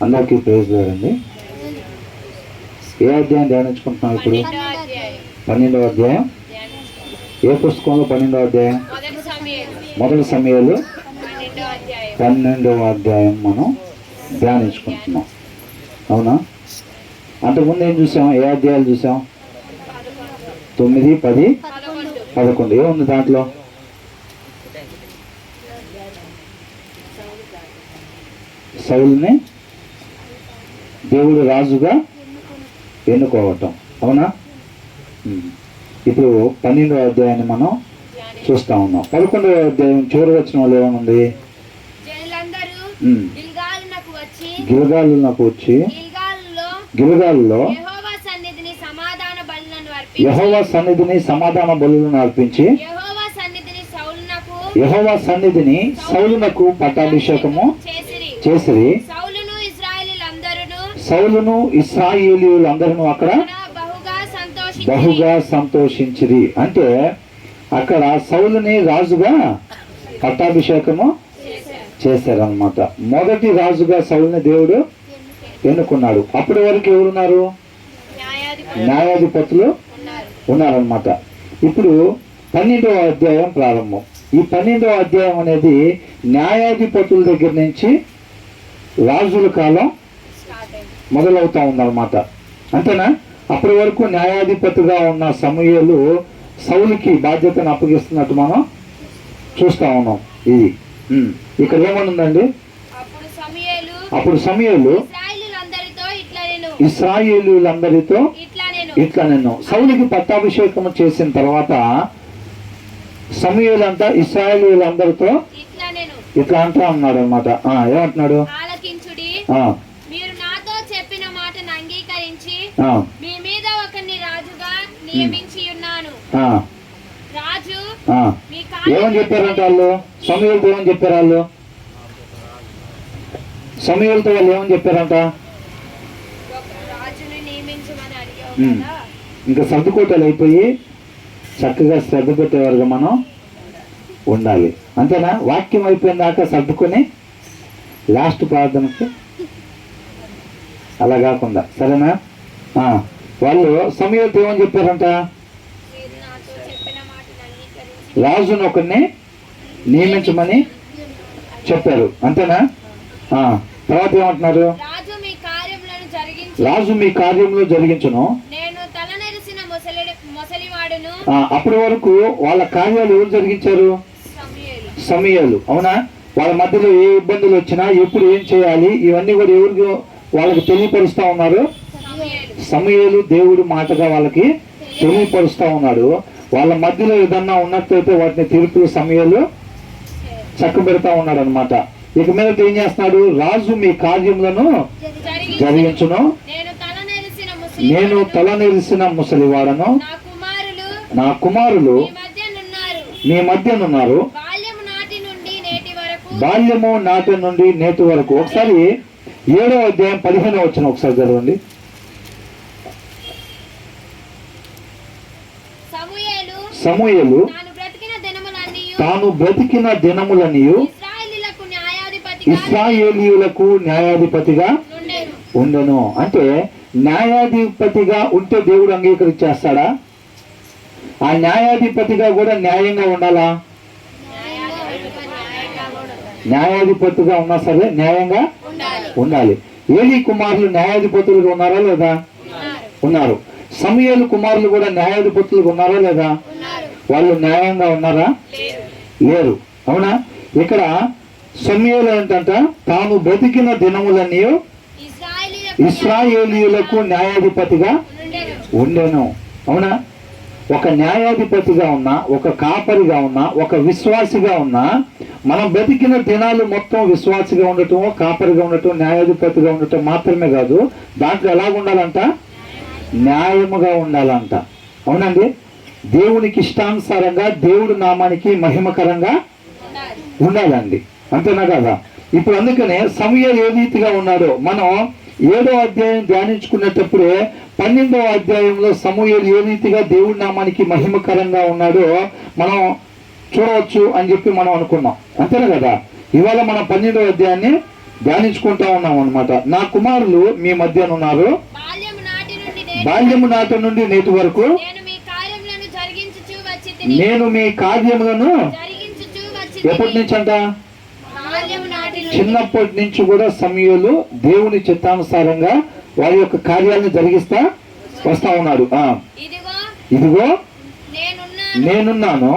అందరికీ ప్రైజ్ లేదండి. ఏ అధ్యాయం ధ్యానించుకుంటున్నాం ఇప్పుడు? 12వ అధ్యాయం. ఏ పుస్తకంలో 12వ అధ్యాయం? మొదటి సమయాలు 12వ అధ్యాయం మనం ధ్యానించుకుంటున్నాం. అవునా? అంతకుముందు ఏం చూసాం? ఏ అధ్యాయాలు చూసాం? 9, 10, 11. ఏముంది దాంట్లో? సౌలుని దేవుడు రాజుగా ఎన్నుకోవటం. అవునా? ఇప్పుడు 12వ అధ్యాయాన్ని మనం చూస్తా ఉన్నాం. 11వ అధ్యాయం చివరి వచ్చిన వాళ్ళు ఏమనుంది? గిల్గాలునకు వచ్చి గిల్గాలులో యెహోవా సన్నిధిని సమాధాన బలులను అర్పించి యెహోవా సన్నిధిని సౌలునకు పట్టాభిషేకము చేసిరి. సౌలును ఇశ్రాయేలీయులందరూ అక్కడ బహుగా సంతోషించిరి. అంటే అక్కడ సౌలుని రాజుగా పట్టాభిషేకము చేశారనమాట. మొదటి రాజుగా సౌలుని దేవుడు ఎన్నుకున్నాడు. అప్పటి వరకు ఎవరున్నారు? న్యాయాధిపతులు ఉన్నారనమాట. ఇప్పుడు 12వ అధ్యాయం ప్రారంభం. ఈ 12వ అధ్యాయం అనేది న్యాయాధిపతుల దగ్గర నుంచి రాజుల కాలం మొదలవుతా ఉందన్నమాట. అంతేనా? అప్పటి వరకు న్యాయాధిపతిగా ఉన్న సమూయేలు సౌలుకి బాధ్యతను అప్పగిస్తున్నట్టు మనం చూస్తా ఉన్నాం. ఇది ఇక్కడ ఏమనుందండి? అప్పుడు సమూయేలు ఇశ్రాయేలీయులందరితో ఇట్లా నేను సౌలుకి పట్టాభిషేకం చేసిన తర్వాత సమూయేలు అంతా ఇశ్రాయేలీయులందరితో ఇట్లా అంటా ఉన్నాడు అనమాట. ఏమంటున్నాడు? ఏమని చెప్పారంట వాళ్ళు? సమూయేలుతో ఏమని చెప్పారు వాళ్ళు? సమూయేలుతో వాళ్ళు ఏమని చెప్పారంట? ఇంకా సర్దుకోటలు అయిపోయి చక్కగా శ్రద్ధ పెట్టేవారుగా మనం ఉండాలి. అంతేనా? వాక్యం అయిపోయిన దాకా సర్దుకొని లాస్ట్ ప్రార్థనకి అలా కాకుండా. సరేనా? వాళ్ళు సమూయేలుతో ఏమని చెప్పారంట? రాజును ఒకరిని నియమించమని చెప్పారు. అంతేనా? తర్వాత ఏమంటున్నారు? రాజు మీ కార్యములు జరిగించును. అప్పటి వరకు వాళ్ళ కార్యాలు ఎవరు జరిగించారు? సమూయేలు. అవునా? వాళ్ళ మధ్యలో ఏ ఇబ్బందులు వచ్చినా ఎప్పుడు ఏం చేయాలి ఇవన్నీ కూడా ఎవరికి వాళ్ళకి తెలియపరుస్తా ఉన్నారు? సమూయేలు దేవుడి మాటగా వాళ్ళకి తెలియపరుస్తా ఉన్నాడు. వాళ్ళ మధ్యలో ఏదన్నా ఉన్నట్లయితే వాటిని తీర్పులు సమూయేలు చక్కబెడతా ఉన్నాడు అనమాట. ఇక మీద ఏం చేస్తున్నాడు? రాజు మీ కార్యములను జరిగించును. నేను తల నెరిసిన ముసలివాడను. నా కుమారులు మీ మధ్యనున్నారు. బాల్యము నాటి నుండి నేటి వరకు. ఒకసారి 7వ అధ్యాయం 15వ వచనం ఒకసారి చదవండి. సమూయేలు తాను బ్రతికిన దినములనియు ఇశ్రాయేలీయులకు న్యాయాధిపతిగా ఉండెను. అంటే న్యాయాధిపతిగా ఉంటే దేవుడు అంగీకరించేస్తాడా? ఆ న్యాయాధిపతిగా కూడా న్యాయంగా ఉండాలా? న్యాయాధిపతిగా ఉన్నా సరే న్యాయంగా ఉండాలి. ఏలీ కుమారులు న్యాయాధిపతులుగా ఉన్నారా లేదా? ఉన్నారు. సమూయేలు కుమారులు కూడా న్యాయాధిపతులుగా ఉన్నారా లేదా? వాళ్ళు న్యాయంగా ఉన్నారా? లేరు. అవునా? ఇక్కడ సమూయేలు ఏంటంట? తాను బ్రతికిన దినములన్నీ ఇశ్రాయేలీయులకు న్యాయాధిపతిగా ఉండెను. అవునా? ఒక న్యాయాధిపతిగా ఉన్నా, ఒక కాపరిగా ఉన్నా, ఒక విశ్వాసిగా ఉన్నా, మనం బ్రతికిన దినాలు మొత్తం విశ్వాసిగా ఉండటం, కాపరిగా ఉండటం, న్యాయాధిపతిగా ఉండటం మాత్రమే కాదు, దాంట్లో ఎలాగ ఉండాలంట? న్యాయముగా ఉండాలంట. అవునండి? దేవునికి ఇష్టానుసారంగా దేవుడి నామానికి మహిమకరంగా ఉండాలండి. అంతేనా కదా? ఇప్పుడు అందుకనే సమూయేలు ఏ రీతిగా ఉన్నాడో మనం 7వ అధ్యాయం ధ్యానించుకునేటప్పుడే 12వ అధ్యాయంలో సమూయేలు ఏ రీతిగా దేవుడి నామానికి మహిమకరంగా ఉన్నాడో మనం చూడవచ్చు అని చెప్పి మనం అనుకున్నాం. అంతేనా కదా? ఇవాళ మనం 12వ అధ్యాయాన్ని ధ్యానించుకుంటా ఉన్నాం అన్నమాట. నా కుమారులు మీ మధ్యన ఉన్నారు, బాల్యము నాటి నుండి నేటి వరకు నేను మీ కార్యములను ఎప్పటి నుంచి అంట, చిన్నప్పటి నుంచి కూడా సమూయేలు దేవుని చిత్తానుసారంగా వారి యొక్క కార్యాలను జరిగిస్తా వస్తా ఉన్నాడు. ఇదిగో నేనున్నాను,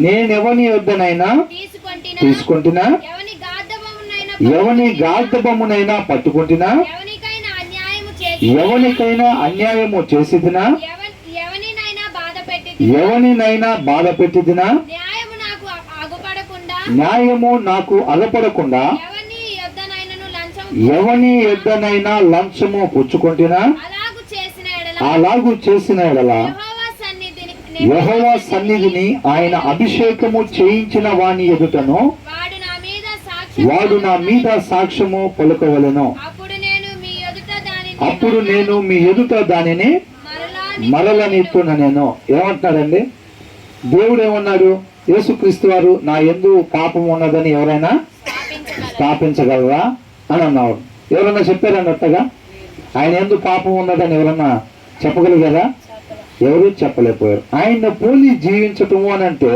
నేనెవని యొద్దనైనా తీసుకుంటున్నా, ఎవని గార్ధబమునైనా పట్టుకుంటున్నా, ఎవనికైనా అన్యాయము చేసిదినా, ఎవనినైనా బాధ పెట్టిదినా, న్యాయము నాకు అగపడకుండా ఎవని యొద్దనైనా లంచము పుచ్చుకుంటున్నా, అలాగు చేసిన ఎడల యెహోవా సన్నిధిని ఆయన అభిషేకము చేయించిన వాని ఎదుటను వాడు నా మీద సాక్ష్యము పలుకవలెను. అప్పుడు నేను మీ ఎదుట దానిని మరలనెత్తున. నేను ఏమంటున్నాడండి దేవుడు? ఏమన్నాడు? యేసుక్రీస్తు వారు నా యందు పాపం ఉన్నదని ఎవరైనా స్థాపించగలరా అని అన్నాడు. ఎవరన్నా చెప్పారన్నట్టుగా ఆయన యందు పాపం ఉన్నదని ఎవరన్నా చెప్పగలిగారా? ఎవరు చెప్పలేకపోయారు. ఆయన పోలి జీవించటము అని అంటే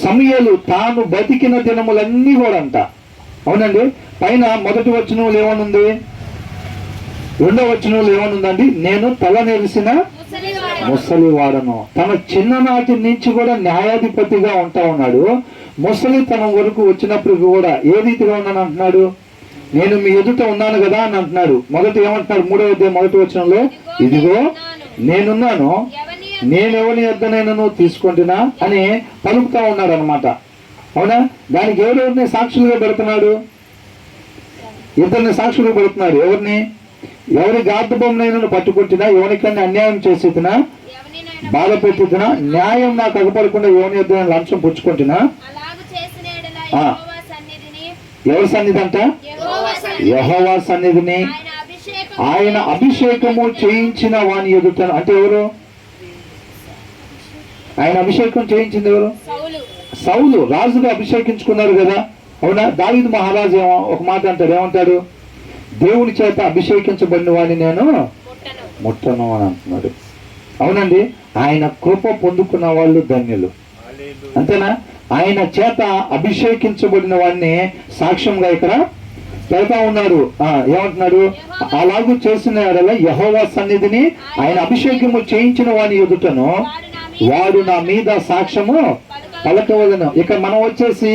సమూయేలు తాను బతికిన దినములన్నీ కూడా అంట. అవునండి. పైన మొదటి వచనంలో ఏమనుంది, రెండో వచనంలో ఏమనుందండి? నేను తల నెరిసిన ముసలివాడను. తన చిన్ననాటి నుంచి కూడా న్యాయాధిపతిగా ఉంటా ఉన్నాడు. ముసలితనం వరకు వచ్చినప్పుడు కూడా ఏ రీతిగా ఉన్నాను అంటున్నాడు? నేను మీ ఎదుట ఉన్నాను కదా అని అంటున్నాడు. మొదటి ఏమంటున్నాడు? 3వ అధ్యాయం మొదటి వచనంలో, ఇదిగో నేనున్నాను, నేనెవని యొద్దనైనా తీసుకుంటున్నా అని పలుకుతా ఉన్నాడు అనమాట. అవునా? దానికి ఎవరెవరిని సాక్షులుగా పెడుతున్నాడు? ఇద్దరిని సాక్షులుగా పెడుతున్నాడు. ఎవరిని? ఎవరి గార్ధబొమ్మనైనా పట్టుకుంటున్నా, ఎవరికైనా అన్యాయం చేసేదినా, బాధ పెట్టినా, న్యాయం నాకు అగపడకుండా ఎవరి యొద్ద లంచం పుచ్చుకుంటున్నా, ఎవరి సన్నిధి అంట? యెహోవా సన్నిధిని ఆయన అభిషేకము చేయించిన వాని ఎదుట. అంటే ఎవరు ఆయన అభిషేకం చేయించింది? ఎవరు? సౌలు రాజుగా అభిషేకించుకున్నారు కదా. అవునా? దావీదు మహారాజు ఒక మాట అంటాడు. ఏమంటాడు? దేవుని చేత అభిషేకించబడిన వాడిని నేను ముట్టను అని అంటున్నాడు. అవునండి. ఆయన కృప పొందుకున్న వాళ్ళు ధన్యులు. అంతేనా? ఆయన చేత అభిషేకించబడిన వాడిని సాక్ష్యంగా ఇక్కడ పెడతా ఉన్నాడు. ఏమంటున్నాడు? అలాగూ చేసిన యెహోవా సన్నిధిని ఆయన అభిషేకము చేయించిన వాని ఎదుటను వాడు నా మీద సాక్ష్యము పలకవలను. ఇక మనం వచ్చేసి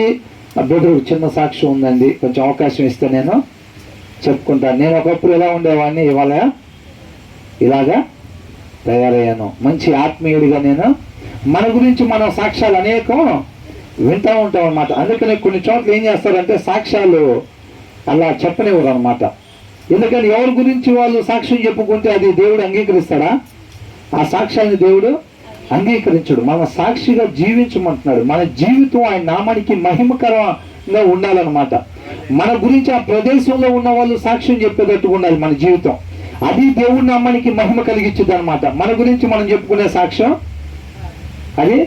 బ్రదర్ చిన్న సాక్ష్యం ఉందండి, కొంచెం అవకాశం ఇస్తే నేను చెప్పుకుంటాను. నేను ఒకప్పుడు ఎలా ఉండేవాడిని, ఇవాళ ఇలాగా తయారయ్యాను. మంచి ఆత్మీయుడిగా నేను. మన గురించి మనం సాక్ష్యాలు అనేకం వింటూ ఉంటాం అన్నమాట. అందుకని కొన్ని చోట్ల ఏం చేస్తారంటే సాక్ష్యాలు అలా చెప్పనివ్వరు అనమాట. ఎందుకని ఎవరి గురించి వాళ్ళు సాక్ష్యం చెప్పుకుంటే అది దేవుడు అంగీకరిస్తాడా? ఆ సాక్ష్యాన్ని దేవుడు అంగీకరించడు. మన సాక్షిగా జీవించమంటున్నాడు. మన జీవితం ఆయన నామానికి మహిమకరంగా ఉండాలన్నమాట. మన గురించి ఆ ప్రదేశంలో ఉన్న వాళ్ళు సాక్ష్యం చెప్పేటట్టుగా ఉండాలి మన జీవితం. అది దేవుడి నామానికి మహిమ కలిగించింది అనమాట. మన గురించి మనం చెప్పుకునే సాక్ష్యం అది.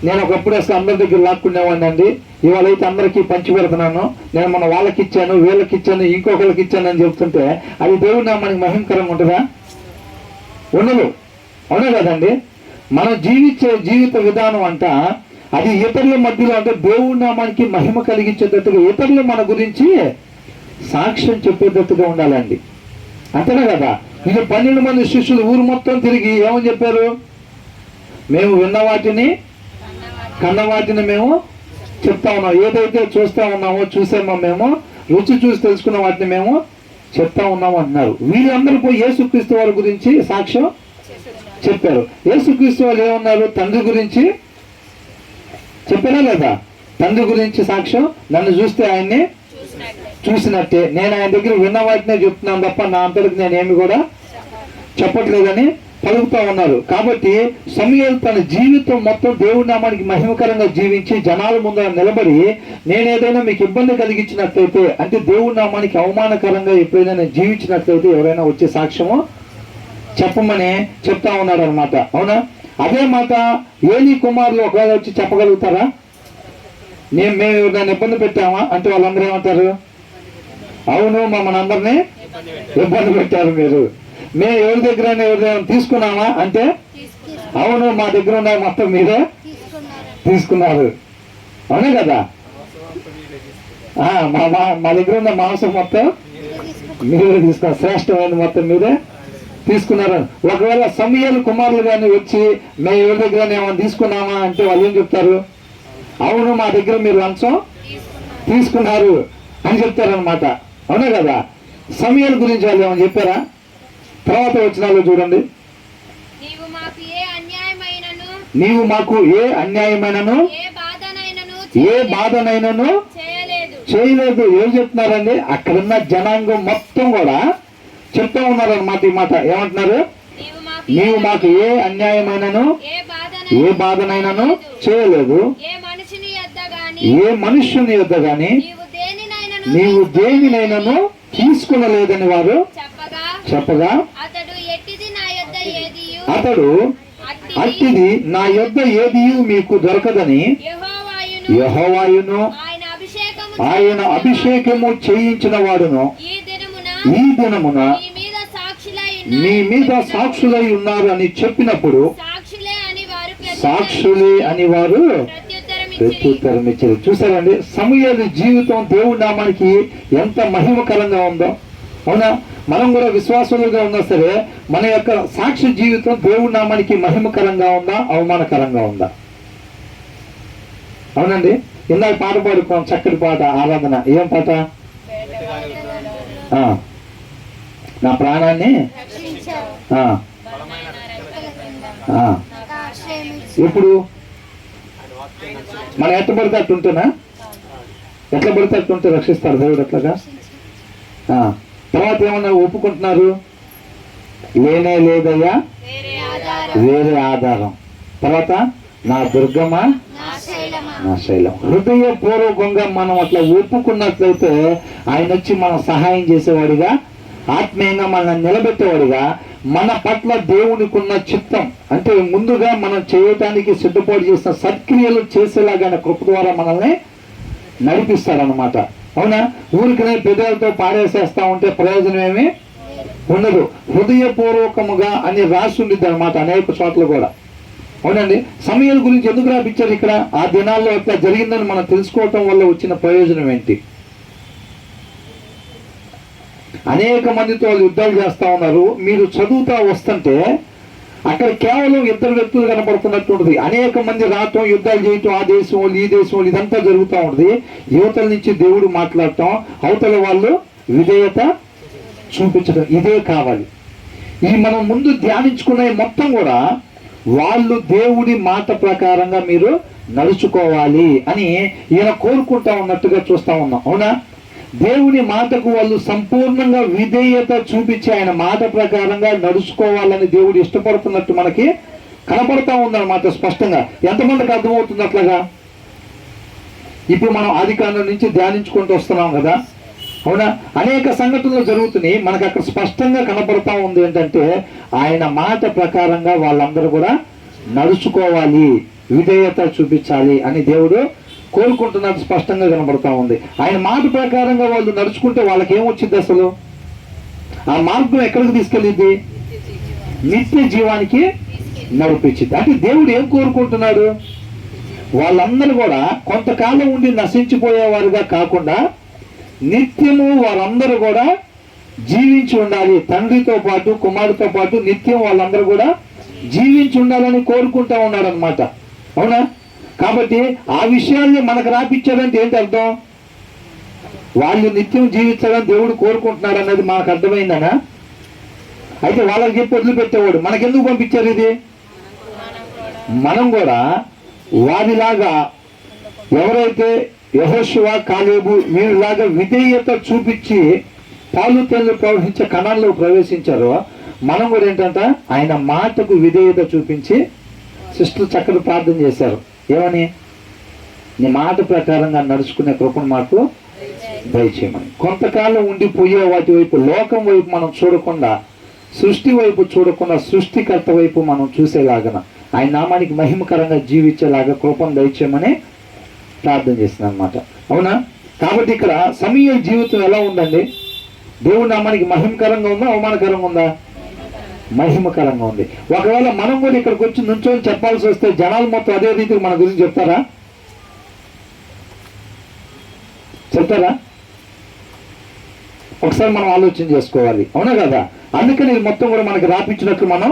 నేను ఒకప్పుడు అసలు అందరి దగ్గర లాక్కునేవాడిని అండి. ఇవాళ అయితే అందరికీ పంచి పెడుతున్నాను. నేను మన వాళ్ళకి ఇచ్చాను, వీళ్ళకి ఇచ్చాను, ఇంకొకరికి ఇచ్చాను అని చెప్తుంటే అది దేవుడి నామానికి మహిమకరంగా ఉంటుందా? ఉండదు. అవునా కదండి? మనం జీవించే జీవిత విధానం అంట అది ఇతరుల మధ్యలో అంటే దేవుడి నామానికి మహిమ కలిగించేటట్టుగా ఇతరులు మన గురించి సాక్ష్యం చెప్పేటట్టుగా ఉండాలండి. అంతేనా కదా? ఇది 12 మంది శిష్యులు ఊరు మొత్తం తిరిగి ఏమని చెప్పారు? మేము విన్న వాటిని కన్న వాటిని మేము చెప్తా ఉన్నాం. ఏదైతే చూస్తా ఉన్నామో చూసామో మేము రుచి చూసి తెలుసుకున్న వాటిని మేము చెప్తా ఉన్నాము అంటున్నారు. వీళ్ళందరూ పోయి యేసుక్రీస్తు వారి గురించి సాక్ష్యం చెప్పారు. యేసుక్రీస్తు వాళ్ళు ఏమన్నారు? తండ్రి గురించి చెప్పారా లేదా? తండ్రి గురించి సాక్ష్యం, నన్ను చూస్తే ఆయన్ని చూసినట్టే. నేను ఆయన దగ్గర విన్న వాటినే చెప్తున్నాను తప్ప నా అంతటికి నేనేమి కూడా చెప్పట్లేదని పలుకుతా ఉన్నారు. కాబట్టి సమూయేలు తన జీవితం మొత్తం దేవుడి నామానికి మహిమకరంగా జీవించి జనాల ముందు నిలబడి నేను ఏదైనా మీకు ఇబ్బంది కలిగించినట్లయితే అంటే దేవుడి నామానికి అవమానకరంగా ఎప్పుడైనా నేను జీవించినట్లయితే ఎవరైనా వచ్చే సాక్ష్యము చెప్పమని చెప్తా ఉన్నాడు అనమాట. అవునా? అదే మాట ఏలీ కుమారులు ఒకవేళ వచ్చి చెప్పగలుగుతారా? మేము ఎవరినైనా ఇబ్బంది పెట్టామా అంటే వాళ్ళందరూ ఏమంటారు? అవును, మమ్మల్ని అందరినీ ఇబ్బంది పెట్టారు మీరు. మేము ఎవరి దగ్గర ఎవరైనా తీసుకున్నామా అంటే అవును, మా దగ్గర ఉన్న మొత్తం మీరే తీసుకున్నారు. అవునే కదా? మా దగ్గర ఉన్న మాంసం మొత్తం మీరే తీసుకున్నారు, శ్రేష్టమైన మొత్తం మీరే తీసుకున్నారు. ఒకవేళ సమూయేలు కుమారులు కానీ వచ్చి మేము ఎవరి దగ్గర ఏమైనా తీసుకున్నామా అంటే వాళ్ళు ఏం చెప్తారు? అవును, మా దగ్గర మీరు లంచం తీసుకున్నారు అని చెప్తారనమాట. అవునా కదా? సమూయేలు గురించి వాళ్ళు ఏమైనా చెప్పారా? తర్వాత వచనాల్లో చూడండి. నీవు మాకు ఏ అన్యాయమైనను ఏ బాధనైనను చేయలేదు. ఏం చెప్తున్నారండి? అక్కడున్న జనాంగం మొత్తం కూడా చెప్తా ఉన్నారన్నమాట. ఈ మాట ఏమంటున్నారు? నీవు మాకు ఏ అన్యాయమైనను ఏ బాధనైనను చేయలేదు, ఏ మనుష్యుని యొద్ద గాని నీవు దేనినైనను తీసుకునలేదని వారు చెప్పగా అతడు అట్టిది నా యొద్ద ఏదియు మీకు దొరకదని యెహోవాయును ఆయన అభిషేకము చేయించిన వాడును ఈ దినమున మీ మీద సాక్షులై ఉన్నారు అని చెప్పినప్పుడు సాక్షులే అని వారు ప్రత్యుత్తరం ఇచ్చారు. చూసారండి, సమూయేలు జీవితం దేవుడి నామానికి ఎంత మహిమకరంగా ఉందో. అవునా? మనం కూడా విశ్వాసులుగా ఉన్నా సరే మన యొక్క సాక్షి జీవితం దేవుడి నామానికి మహిమకరంగా ఉందా, అవమానకరంగా ఉందా? అవునండి. ఇందాక పాట పాడుకోం, చక్కటి పాట, ఆరాధన. ఏం పాట? నా ప్రాణాన్ని ఇప్పుడు మనం ఎట్లా పడితే అట్టుంటేనా? ఎట్లా పడితే అట్టుంటే రక్షిస్తారు దేవుడు అట్లాగా. తర్వాత ఏమన్నా ఒప్పుకుంటున్నారు? లేనే లేదయ్యా వేరే ఆధారం. తర్వాత నా దుర్గమ నా శైలం. హృదయపూర్వకంగా మనం అట్లా ఒప్పుకున్నట్లయితే ఆయన వచ్చి మనం సహాయం చేసేవాడిగా, ఆత్మీయంగా మనల్ని నిలబెట్టేవాడిగా, మన పట్ల దేవునికి ఉన్న చిత్తం అంటే ముందుగా మనం చేయటానికి సిద్ధపాటు చేసిన సత్క్రియలు చేసేలాగా కృప ద్వారా మనల్ని నడిపిస్తాడనమాట. అవునా? ఊరికనే పెద్దలతో పాడేసేస్తా ఉంటే ప్రయోజనం ఏమి ఉండదు. హృదయపూర్వకముగా అని రాసి ఉండిద్ది అనమాట అనేక చోట్ల కూడా. అవునండి. సమయాల గురించి ఎందుకు రాపించారు ఇక్కడ? ఆ దినాల్లో అట్లా జరిగిందని మనం తెలుసుకోవటం వల్ల వచ్చిన ప్రయోజనం ఏంటి? అనేక మందితో వాళ్ళు యుద్ధాలు చేస్తా ఉన్నారు. మీరు చదువుతా వస్తుంటే అక్కడ కేవలం ఇద్దరు వ్యక్తులు కనపడుతున్నట్టు ఉంటుంది. అనేక మంది రావటం, యుద్ధాలు చేయటం, ఆ దేశం వాళ్ళు ఈ దేశం వాళ్ళు, ఇదంతా జరుగుతూ ఉంటుంది. యువతల నుంచి దేవుడు మాట్లాడటం, అవతల వాళ్ళు విధేయత చూపించడం, ఇదే కావాలి. ఇది మనం ముందు ధ్యానించుకునే మొత్తం కూడా వాళ్ళు దేవుడి మాట ప్రకారంగా మీరు నడుచుకోవాలి అని ఈయన కోరుకుంటా ఉన్నట్టుగా చూస్తా ఉన్నాం. అవునా? దేవుని మాటకు వాళ్ళు సంపూర్ణంగా విధేయత చూపించి ఆయన మాట ప్రకారంగా నడుచుకోవాలని దేవుడు ఇష్టపడుతున్నట్టు మనకి కనపడతా ఉందన్నమాట స్పష్టంగా. ఎంతమందికి అర్థమవుతుంది అట్లాగా? ఇప్పుడు మనం ఆదికాండం నుంచి ధ్యానించుకుంటూ వస్తున్నాం కదా. అవునా? అనేక సంఘటనలు జరుగుతున్నాయి. మనకు అక్కడ స్పష్టంగా కనపడతా ఉంది ఏంటంటే ఆయన మాట ప్రకారంగా వాళ్ళందరూ కూడా నడుచుకోవాలి, విధేయత చూపించాలి అని దేవుడు కోరుకుంటున్నట్టు స్పష్టంగా కనబడతా ఉంది. ఆయన మాట ప్రకారంగా వాళ్ళు నడుచుకుంటే వాళ్ళకి ఏమొచ్చింది? అసలు ఆ మార్గం ఎక్కడికి తీసుకెళ్ళింది? నిత్య జీవానికి నడిపించింది. అంటే దేవుడు ఏం కోరుకుంటున్నాడు? వాళ్ళందరూ కూడా కొంతకాలం ఉండి నశించిపోయేవారుగా కాకుండా నిత్యము వారందరూ కూడా జీవించి ఉండాలి. తండ్రితో పాటు కుమారుడితో పాటు నిత్యం వాళ్ళందరూ కూడా జీవించి ఉండాలని కోరుకుంటా ఉన్నాడు అనమాట. అవునా? కాబట్టి ఆ విషయాల్ని మనకు రాపించాడంటే ఏంటి అర్థం? వాళ్ళు నిత్యం జీవించాలని దేవుడు కోరుకుంటున్నాడు అన్నది మనకు అర్థమైందనా? అయితే వాళ్ళకి చెప్పి వదిలిపెట్టేవాడు. మనకెందుకు పంపించారు ఇది? మనం కూడా వారిలాగా ఎవరైతే యెహోషువ, కాలేబు వీరిలాగా విధేయత చూపించి పాలు తేళ్లు ప్రవహించే కణాల్లో ప్రవేశించారో మనం కూడా ఏంటంటే ఆయన మాటకు విధేయత చూపించి సిస్టర్ చక్కగా ప్రార్థన చేశారు. ఏమని? నీ మాట ప్రకారంగా నడుచుకునే కృపను మాకు దయచేయమని. కొంతకాలం ఉండిపోయే వాటి వైపు, లోకం వైపు మనం చూడకుండా, సృష్టి వైపు చూడకుండా సృష్టికర్త వైపు మనం చూసేలాగా, ఆయన నామానికి మహిమకరంగా జీవించేలాగా కృపను దయచేయమని ప్రార్థన చేసింది అనమాట. అవునా? కాబట్టి ఇక్కడ సమూయేలు జీవితం ఎలా ఉందండి? దేవుడి నామానికి మహిమకరంగా ఉందా, అవమానకరంగా ఉందా? మహిమకరంగా ఉంది. ఒకవేళ మనం కూడా ఇక్కడికి వచ్చి నుంచొని చెప్పాల్సి వస్తే జనాలు మొత్తం అదే రీతికి మన గురించి చెప్తారా? ఒకసారి మనం ఆలోచన చేసుకోవాలి. అవునా కదా? అందుకని ఇది మొత్తం కూడా మనకి రాపించినట్లు మనం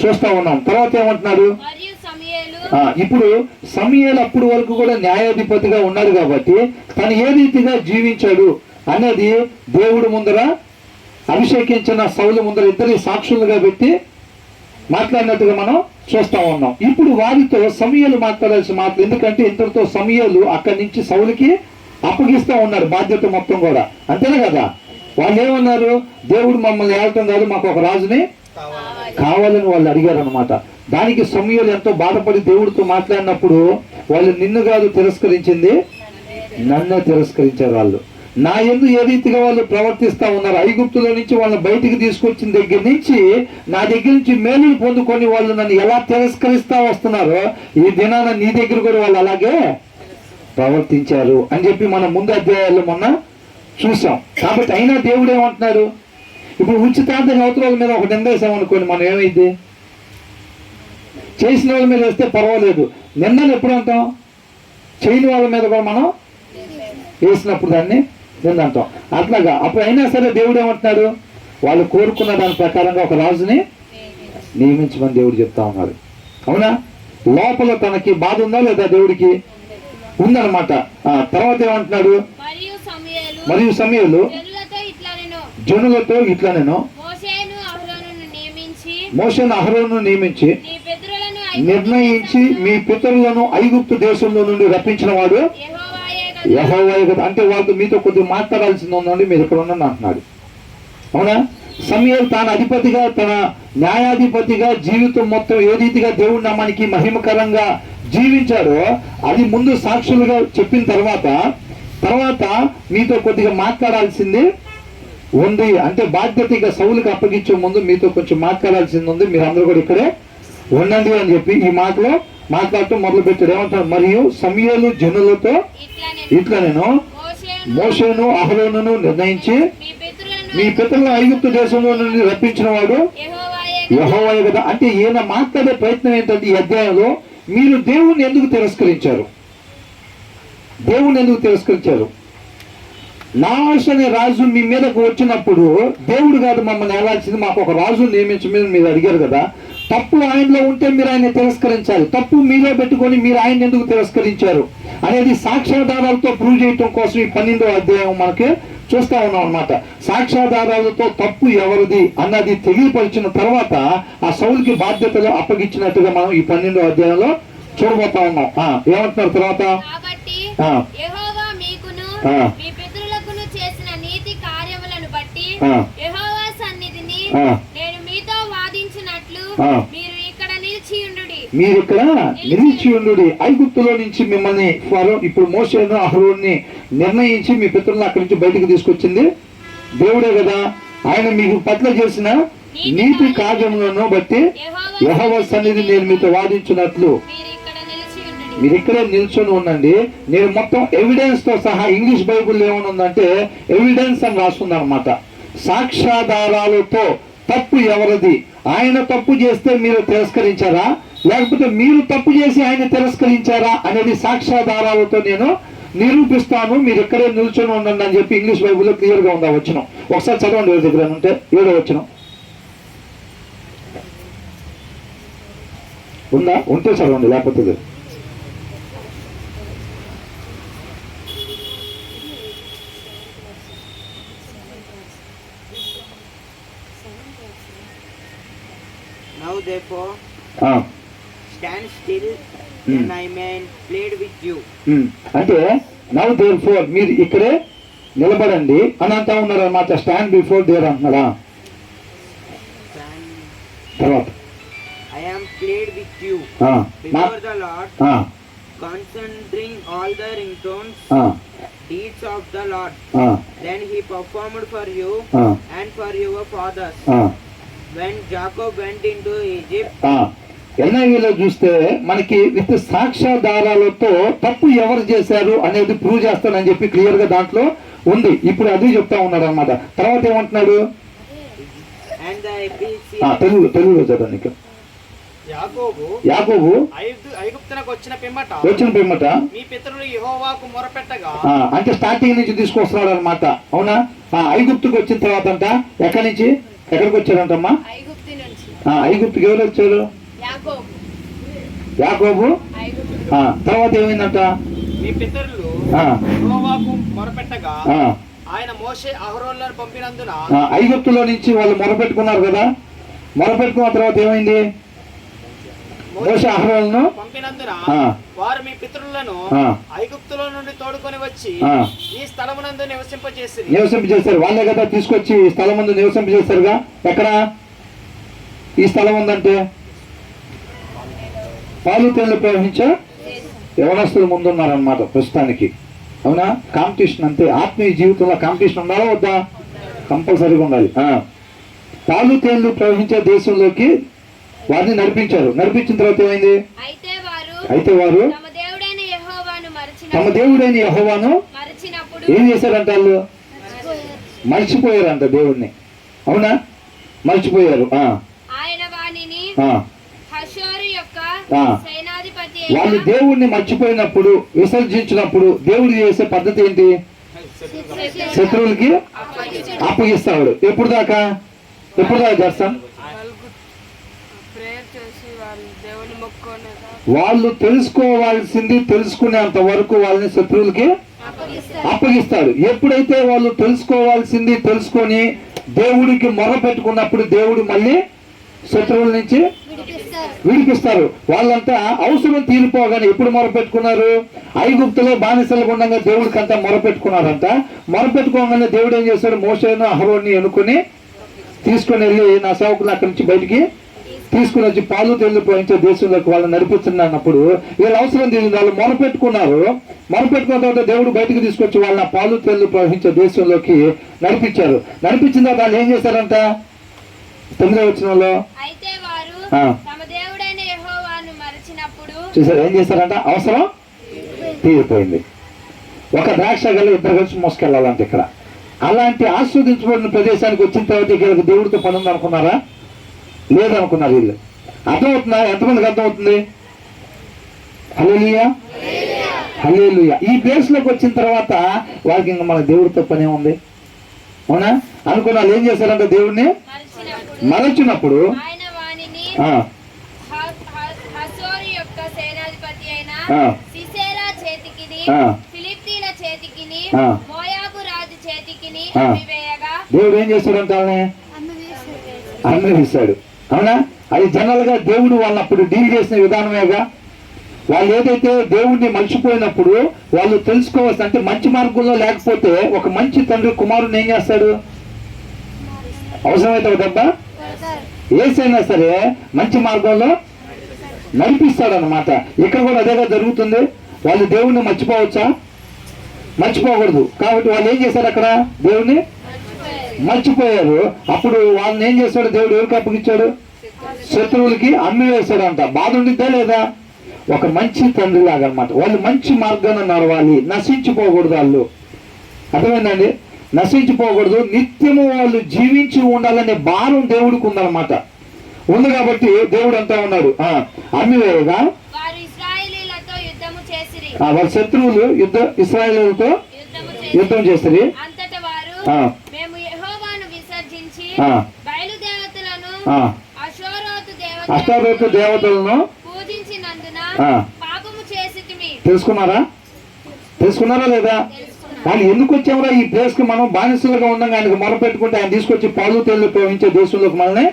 చూస్తా ఉన్నాం. తర్వాత ఏమంటున్నాడు? మరియు సమూయేలు ఇప్పుడు సమూయేలు అప్పుడు వరకు కూడా న్యాయాధిపతిగా ఉన్నాడు కాబట్టి తను ఏ రీతిగా జీవించాడు అనేది దేవుడు ముందర అభిషేకించిన సౌలు ముందర ఇద్దరి సాక్షులుగా పెట్టి మాట్లాడినట్టుగా మనం చూస్తా ఉన్నాం. ఇప్పుడు వారితో సమూయేలు మాట్లాడాల్సిన మాటలు, ఎందుకంటే ఇంతటితో సమూయేలు అక్కడి నుంచి సౌలుకి అప్పగిస్తా ఉన్నారు బాధ్యత మొత్తం కూడా. అంతేనా కదా? వాళ్ళు ఏమన్నారు? దేవుడు మమ్మల్ని ఏడటం కాదు, మాకు ఒక రాజుని కావాలని వాళ్ళు అడిగారు అనమాట. దానికి సమూయేలు ఎంతో బాధపడి దేవుడితో మాట్లాడినప్పుడు వాళ్ళు నిన్ను కాదు తిరస్కరించింది, నన్నే తిరస్కరించారు. వాళ్ళు నా యందు ఏ రీతిగా వాళ్ళు ప్రవర్తిస్తా ఉన్నారు, ఐగుప్తులో నుంచి వాళ్ళని బయటికి తీసుకొచ్చిన దగ్గర నుంచి నా దగ్గర నుంచి మేలులు పొందుకొని వాళ్ళు నన్ను ఎలా తిరస్కరిస్తా వస్తున్నారో ఈ దినాన నీ దగ్గర కూడా వాళ్ళు అలాగే ప్రవర్తించారు అని చెప్పి మనం ముందు అధ్యాయాల్లో మొన్న చూసాం. కాబట్టి అయినా దేవుడు ఏమంటున్నాడు? ఇప్పుడు ఉచితార్థ అవతరాల మీద ఒక నిందేశాం అనుకోండి, మనం ఏమైంది? చేసిన వాళ్ళ మీద వేస్తే పర్వాలేదు, నిందలు ఎప్పుడు అంటాం? చేయని వాళ్ళ మీద కూడా మనం వేసినప్పుడు దాన్ని నిందంటాం. అట్లాగా అప్పుడు అయినా సరే దేవుడు ఏమంటున్నాడు? వాళ్ళు కోరుకున్న దాని ప్రకారంగా ఒక రాజుని నియమించమని దేవుడు చెప్తా ఉన్నాడు. అవునా? లోపల తనకి బాధ ఉందా లేదా? దేవుడికి ఉందన్నమాట. తర్వాత ఏమంటున్నాడు? మరియు సమూయేలు జనులతో ఇట్లా నేను మోషేను అహరోనును నియమించి నిర్ణయించి మీ పితరులను ఐగుప్తు దేశంలో నుండి రప్పించిన వాడు యెహోవాయే కదా. అంటే వాళ్ళతో మీతో కొద్దిగా మాట్లాడాల్సింది ఉందండి, మీరు ఇక్కడ ఉన్నాను అంటున్నాడు. అవునా? సమూయేలు తాను అధిపతిగా, తన న్యాయాధిపతిగా జీవితం మొత్తం ఏ రీతిగా దేవుడి నామానికి మహిమకరంగా జీవించాడో అది ముందు సాక్షులుగా చెప్పిన తర్వాత మీతో కొద్దిగా మాట్లాడాల్సింది ఉంది. అంటే బాధ్యతగా సౌలుకి అప్పగించే ముందు మీతో కొంచెం మాట్లాడాల్సింది ఉంది, మీరు అందరూ కూడా ఇక్కడే ఉండండి అని చెప్పి ఈ మాటలో మాట్లాడుతూ మొదలు పెట్టాడు. ఏమంటాడు? మరియు సమూయేలు జనులతో ఇట్లా నేను మోషేను అహరోనును నిర్ణయించి మీ పితరులను ఐగుప్తు దేశంలో నుండి రప్పించిన వాడు యెహోవాయే కదా. అంటే ఈయన మాట్లాడే ప్రయత్నం ఏంటంటే ఈ అధ్యాయంలో మీరు దేవుణ్ణి ఎందుకు తిరస్కరించారు? దేవుణ్ణి ఎందుకు తిరస్కరించారు? నాహాషు అనే రాజు మీ మీదకు వచ్చినప్పుడు దేవుడు కాదు మమ్మల్ని ఏలాల్సింది, మాకు ఒక రాజు నియమించమని మీరు అడిగారు కదా. తప్పు ఆయనలో ఉంటే మీరు ఆయన తిరస్కరించాలి, తప్పు మీలో పెట్టుకొని మీరు ఆయన ఎందుకు తిరస్కరించారు అనేది సాక్ష్యాధారాలతో ప్రూవ్ చేయటం కోసం ఈ 12వ అధ్యాయం మనకి చూస్తా ఉన్నాం అన్నమాట. సాక్ష్యాధారాలతో తప్పు ఎవరిది అన్నది తెలియపరిచిన తర్వాత ఆ సౌలుకి బాధ్యతలు అప్పగించినట్టుగా మనం ఈ 12వ అధ్యాయంలో చూడబోతా ఉన్నాం. ఏమంటున్నారు తర్వాత? మీరు ఇక్కడ నిలిచి ఉండు. ఐగుప్తులో నుంచి మిమ్మల్ని ఫరో ఇప్పుడు మోషేను అహరోన్ని నిర్ణయించి మీ పితరులను అక్కడి నుంచి బయటకు తీసుకొచ్చింది దేవుడే కదా. ఆయన మీకు పట్ల చేసిన నీతి కార్యములను బట్టి యెహోవా సన్నిధి నేను మీతో వాదించినట్లు మీరు ఇక్కడే నిల్చొని ఉండండి. నేను మొత్తం ఎవిడెన్స్ తో సహా, ఇంగ్లీష్ బైబుల్ ఏమనుందంటే ఎవిడెన్స్ అని రాస్తుంది అనమాట. సాక్ష్యాధారాలతో తప్పు ఎవరిది, ఆయన తప్పు చేస్తే మీరు తిరస్కరించారా లేకపోతే మీరు తప్పు చేసి ఆయన తిరస్కరించారా అనేది సాక్ష్యాధారాలతో నేను నిరూపిస్తాను, మీరు ఇక్కడే నిల్చొని ఉండండి అని చెప్పి ఇంగ్లీష్ బైబుల్లో క్లియర్ గా ఉందా వచనం. ఒకసారి చదవండి ఎవరి దగ్గర ఉంటే. 7వ వచనం ఉందా? ఉంటే చదవండి, లేకపోతే లేదు. Now therefore stand still and I may plead with you. అంటే now therefore మీరు ఇక్కడే నిలబడండి అని అంటా ఉన్నారు అన్నమాట. స్టాండ్ బిఫోర్ దేర్ అంటున్నాడా? తర్వాత I am plead with you before the Lord, considering all the ringtones deeds of the Lord. Then he performed for you and for your fathers when Jacob went into Egypt ఎన్ఐవిలో చూస్తే మనకి with సాక్ష్యాధారాలతో తప్పు ఎవరు చేశారు అనేది prove చేస్తానని చెప్పి clear గా దాంట్లో ఉంది. ఇప్పుడు అది చెప్తా ఉన్నాడు అనమాట. తర్వాత ఏమంటున్నాడు? And the epistle తెలుగులో చదవండి. యాకోబు ఐగుప్తునకు వచ్చిన పిమ్మట మీ పితరులు యెహోవాకు మొరపెట్టగా, అంటే స్టార్టింగ్ నుంచి తీసుకొస్తున్నాడు అనమాట. అవునా? ఐగుప్తుకు వచ్చిన తర్వాత అంట ఎక్కడి నుంచి ఎక్కడికి వచ్చాడంటమ్మా? ఐగుప్తు నుంచి. ఐగుప్తుకి ఎవరు వచ్చారు? యాకోబు. తర్వాత ఏమైందంట? మీ పితరులు యెహోవాకు మొరపెట్టగా ఆయన మోషే అహరోనులను పంపినందున, ఐగుప్తులో నుంచి వాళ్ళు మొరపెట్టుకున్నారు కదా. మొరపెట్టుకున్న తర్వాత ఏమైంది? మోషే అహరోనులను పంపినందున వారు మీ పితరులను ఐగుప్తులో నుండి తోడుకొని వచ్చి ఈ స్థలమునందు నివసింపజేశారు. వాళ్ళే కదా తీసుకొచ్చి ఈ స్థలం ముందు నివసింపజేశారుగా. ఎక్కడ ఈ స్థలం ఉందంటే పాలు తేళ్లు ప్రవహించే యవనస్తులు ముందున్నారనమాట ప్రస్తుతానికి. అవునా? కాంపిటీషన్ అంతే. ఆత్మీయ జీవితంలో కాంపిటీషన్ ఉండాలా వద్దా? కంపల్సరీగా ఉండాలి. పాలు తేళ్లు ప్రవహించే దేశంలోకి వారిని నడిపించారు. నడిపించిన తర్వాత ఏమైంది? అయితే వారు తమ దేవుడైన యెహోవాను ఏం చేశారంట? వాళ్ళు మర్చిపోయారంట దేవుడిని. అవునా? మర్చిపోయారు. వాళ్ళు దేవుడిని మర్చిపోయినప్పుడు, విసర్జించినప్పుడు దేవుడు చేసే పద్ధతి ఏంటి? శత్రువులకి అప్పగిస్తాడు. ఎప్పుడు దాకా చేస్తాం? వాళ్ళు తెలుసుకోవాల్సింది తెలుసుకునేంత వరకు వాళ్ళని శత్రువులకి అప్పగిస్తాడు. ఎప్పుడైతే వాళ్ళు తెలుసుకోవాల్సింది తెలుసుకొని దేవుడికి మొర పెట్టుకున్నప్పుడు దేవుడు మళ్ళీ శత్రువుల నుంచి విడిపిస్తారు. వాళ్ళంతా అవసరం తీరిపోగానే ఎప్పుడు మొర పెట్టుకున్నారు? ఐగుప్తులో బానిసలుగా ఉండగా దేవుడికి అంతా మొర పెట్టుకున్నారంట. మొర పెట్టుకోగానే దేవుడు ఏం చేశాడు? మోషేను అహరోన్ని ఎన్నుకొని తీసుకొని వెళ్ళి నా సేవకులు అక్కడి నుంచి బయటికి తీసుకుని వచ్చి పాలు తేళ్లు ప్రవహించే దేశంలోకి వాళ్ళని నడిపిస్తున్నప్పుడు వీళ్ళ అవసరం తీరింది. వాళ్ళు మొరపెట్టుకున్నారు. మొరపెట్టుకున్న తర్వాత దేవుడు బయటకు తీసుకొచ్చి వాళ్ళని పాలు తేళ్లు ప్రవహించే దేశంలోకి నడిపించారు. నడిపించిన తర్వాత వాళ్ళు ఏం చేశారంట? 9వ వచనంలో చూసారు ఏం చేశారంట? అవసరం తీరిపోయింది. ఒక ద్రాక్ష గల ఇద్దరు కలిసి మోసుకెళ్ళాలంటే ఇక్కడ అలాంటి ఆస్వాదించబడిన ప్రదేశానికి వచ్చిన తర్వాత ఇక్కడ దేవుడితో పని ఉంది అనుకున్నారా? లేదనుకున్నారు వీళ్ళు. అర్థమవుతుందా? ఎంతమందికి అర్థమవుతుంది? హల్లెలూయా, హల్లెలూయా. ఈ ప్లేస్ లోకి వచ్చిన తర్వాత వాళ్ళకి ఇంకా మన దేవుడితో పని ఉంది. అవునా? అనుకున్న వాళ్ళు ఏం చేశారంటే దేవుడిని మరచినప్పుడు దేవుడు ఏం చేశాడంటే వాళ్ళని అనుగ్రహిస్తాడు. అవునా? అది జనరల్ గా దేవుడు వాళ్ళని అప్పుడు డీల్ చేసిన విధానమేగా. వాళ్ళు ఏదైతే దేవుడిని మర్చిపోయినప్పుడు వాళ్ళు తెలుసుకోవాల్సి, అంటే మంచి మార్గంలో లేకపోతే ఒక మంచి తండ్రి కుమారుని ఏం చేస్తాడు? అవసరమైతే ఒక దెబ్బ ఏసైనా సరే మంచి మార్గంలో నడిపిస్తాడు అనమాట. ఇక్కడ కూడా అదేగా జరుగుతుంది. వాళ్ళు దేవుడిని మర్చిపోవచ్చా? మర్చిపోకూడదు. కాబట్టి వాళ్ళు ఏం చేశారు? అక్కడ దేవుడిని మర్చిపోయారు. అప్పుడు వాళ్ళని ఏం చేశాడు? దేవుడు ఎవరికి అప్పగించాడు? శత్రువులకి అమ్మి వేశాడంట. బాధ ఉండిద్దా లేదా? ఒక మంచి తండ్రి లాగా అనమాట. వాళ్ళు మంచి మార్గాన్ని నడవాలి, నశించిపోకూడదు. వాళ్ళు అర్థమైందండి? నశించిపోకూడదు. నిత్యము వాళ్ళు జీవించి ఉండాలనే భారం దేవుడికి ఉందన్నమాట. ఉంది కాబట్టి దేవుడు అంతా ఉన్నాడు. అమ్మివేయగా వాళ్ళ శత్రువులు ఇశ్రాయేలీయులతో యుద్ధం చేస్తారు. అష్టారోతు దేవతలను తెలుసుకున్నారా లేదా? వాళ్ళు ఎందుకు వచ్చామరా ఈ ప్లేస్ కి? మనం బానిసలుగా ఉండగా ఆయనకు మొరపెట్టుకుంటే ఆయన తీసుకొచ్చి పాలు తేళ్లు ప్రవహించే దేశంలోకి మనల్ని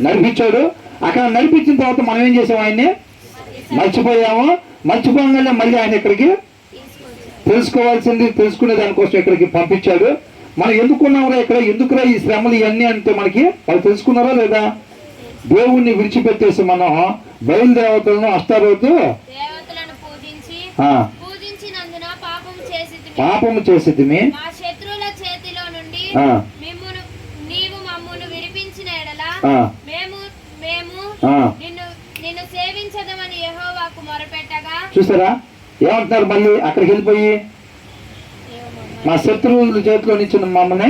నడిపించాడు. అక్కడ నడిపించిన తర్వాత మనం ఏం చేసాము? ఆయన్ని మర్చిపోయాము. మర్చిపోగానే మళ్ళీ ఆయన ఇక్కడికి తెలుసుకోవాల్సింది తెలుసుకునే దానికోసం ఇక్కడికి పంపించాడు. మనం ఎందుకున్నామరా ఇక్కడ? ఎందుకురా ఈ శ్రమలు ఇవన్నీ అంటే మనకి వాళ్ళు తెలుసుకున్నారా లేదా? దేవుణ్ణి విడిచిపెట్టేసి మనం బయలుదేవతలను అష్టారోతు పాపము చేసి మొరపెట్టగా చూసారా ఏమంటున్నారు మళ్ళీ అక్కడికి వెళ్ళిపోయి మా శత్రువుల చేతిలో నుంచి మమ్మల్ని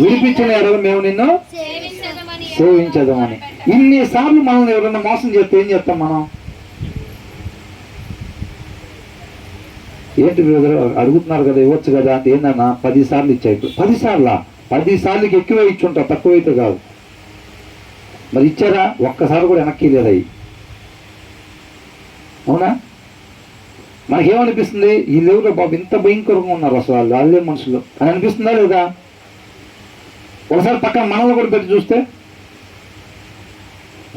విడిపించిన ఎడల మేము నిన్ను సేవించదమని సేవించదమని. ఇన్నిసార్లు మనల్ని ఎవరన్నా మోసం చేస్తే ఏం చేస్తాం మనం? ఏంటి బ్రదర్ అడుగుతున్నారు కదా ఇవ్వచ్చు కదా అంటే ఏందన్నా 10 సార్లు ఇచ్చాయి. 10 సార్లా? 10 సార్లకి ఎక్కువ ఇచ్చుంటా, తక్కువైతే కాదు. మరి ఇచ్చారా? ఒక్కసారి కూడా వెనక్కి లేదు అవి. అవునా? మనకేమనిపిస్తుంది? వీళ్ళెవరో బాబు ఇంత భయంకరంగా ఉన్నారు అసలు వాళ్ళే మనుషులు అని అనిపిస్తుందా లేదా? ఒకసారి పక్కన మనల్ని కూడా పెట్టి చూస్తే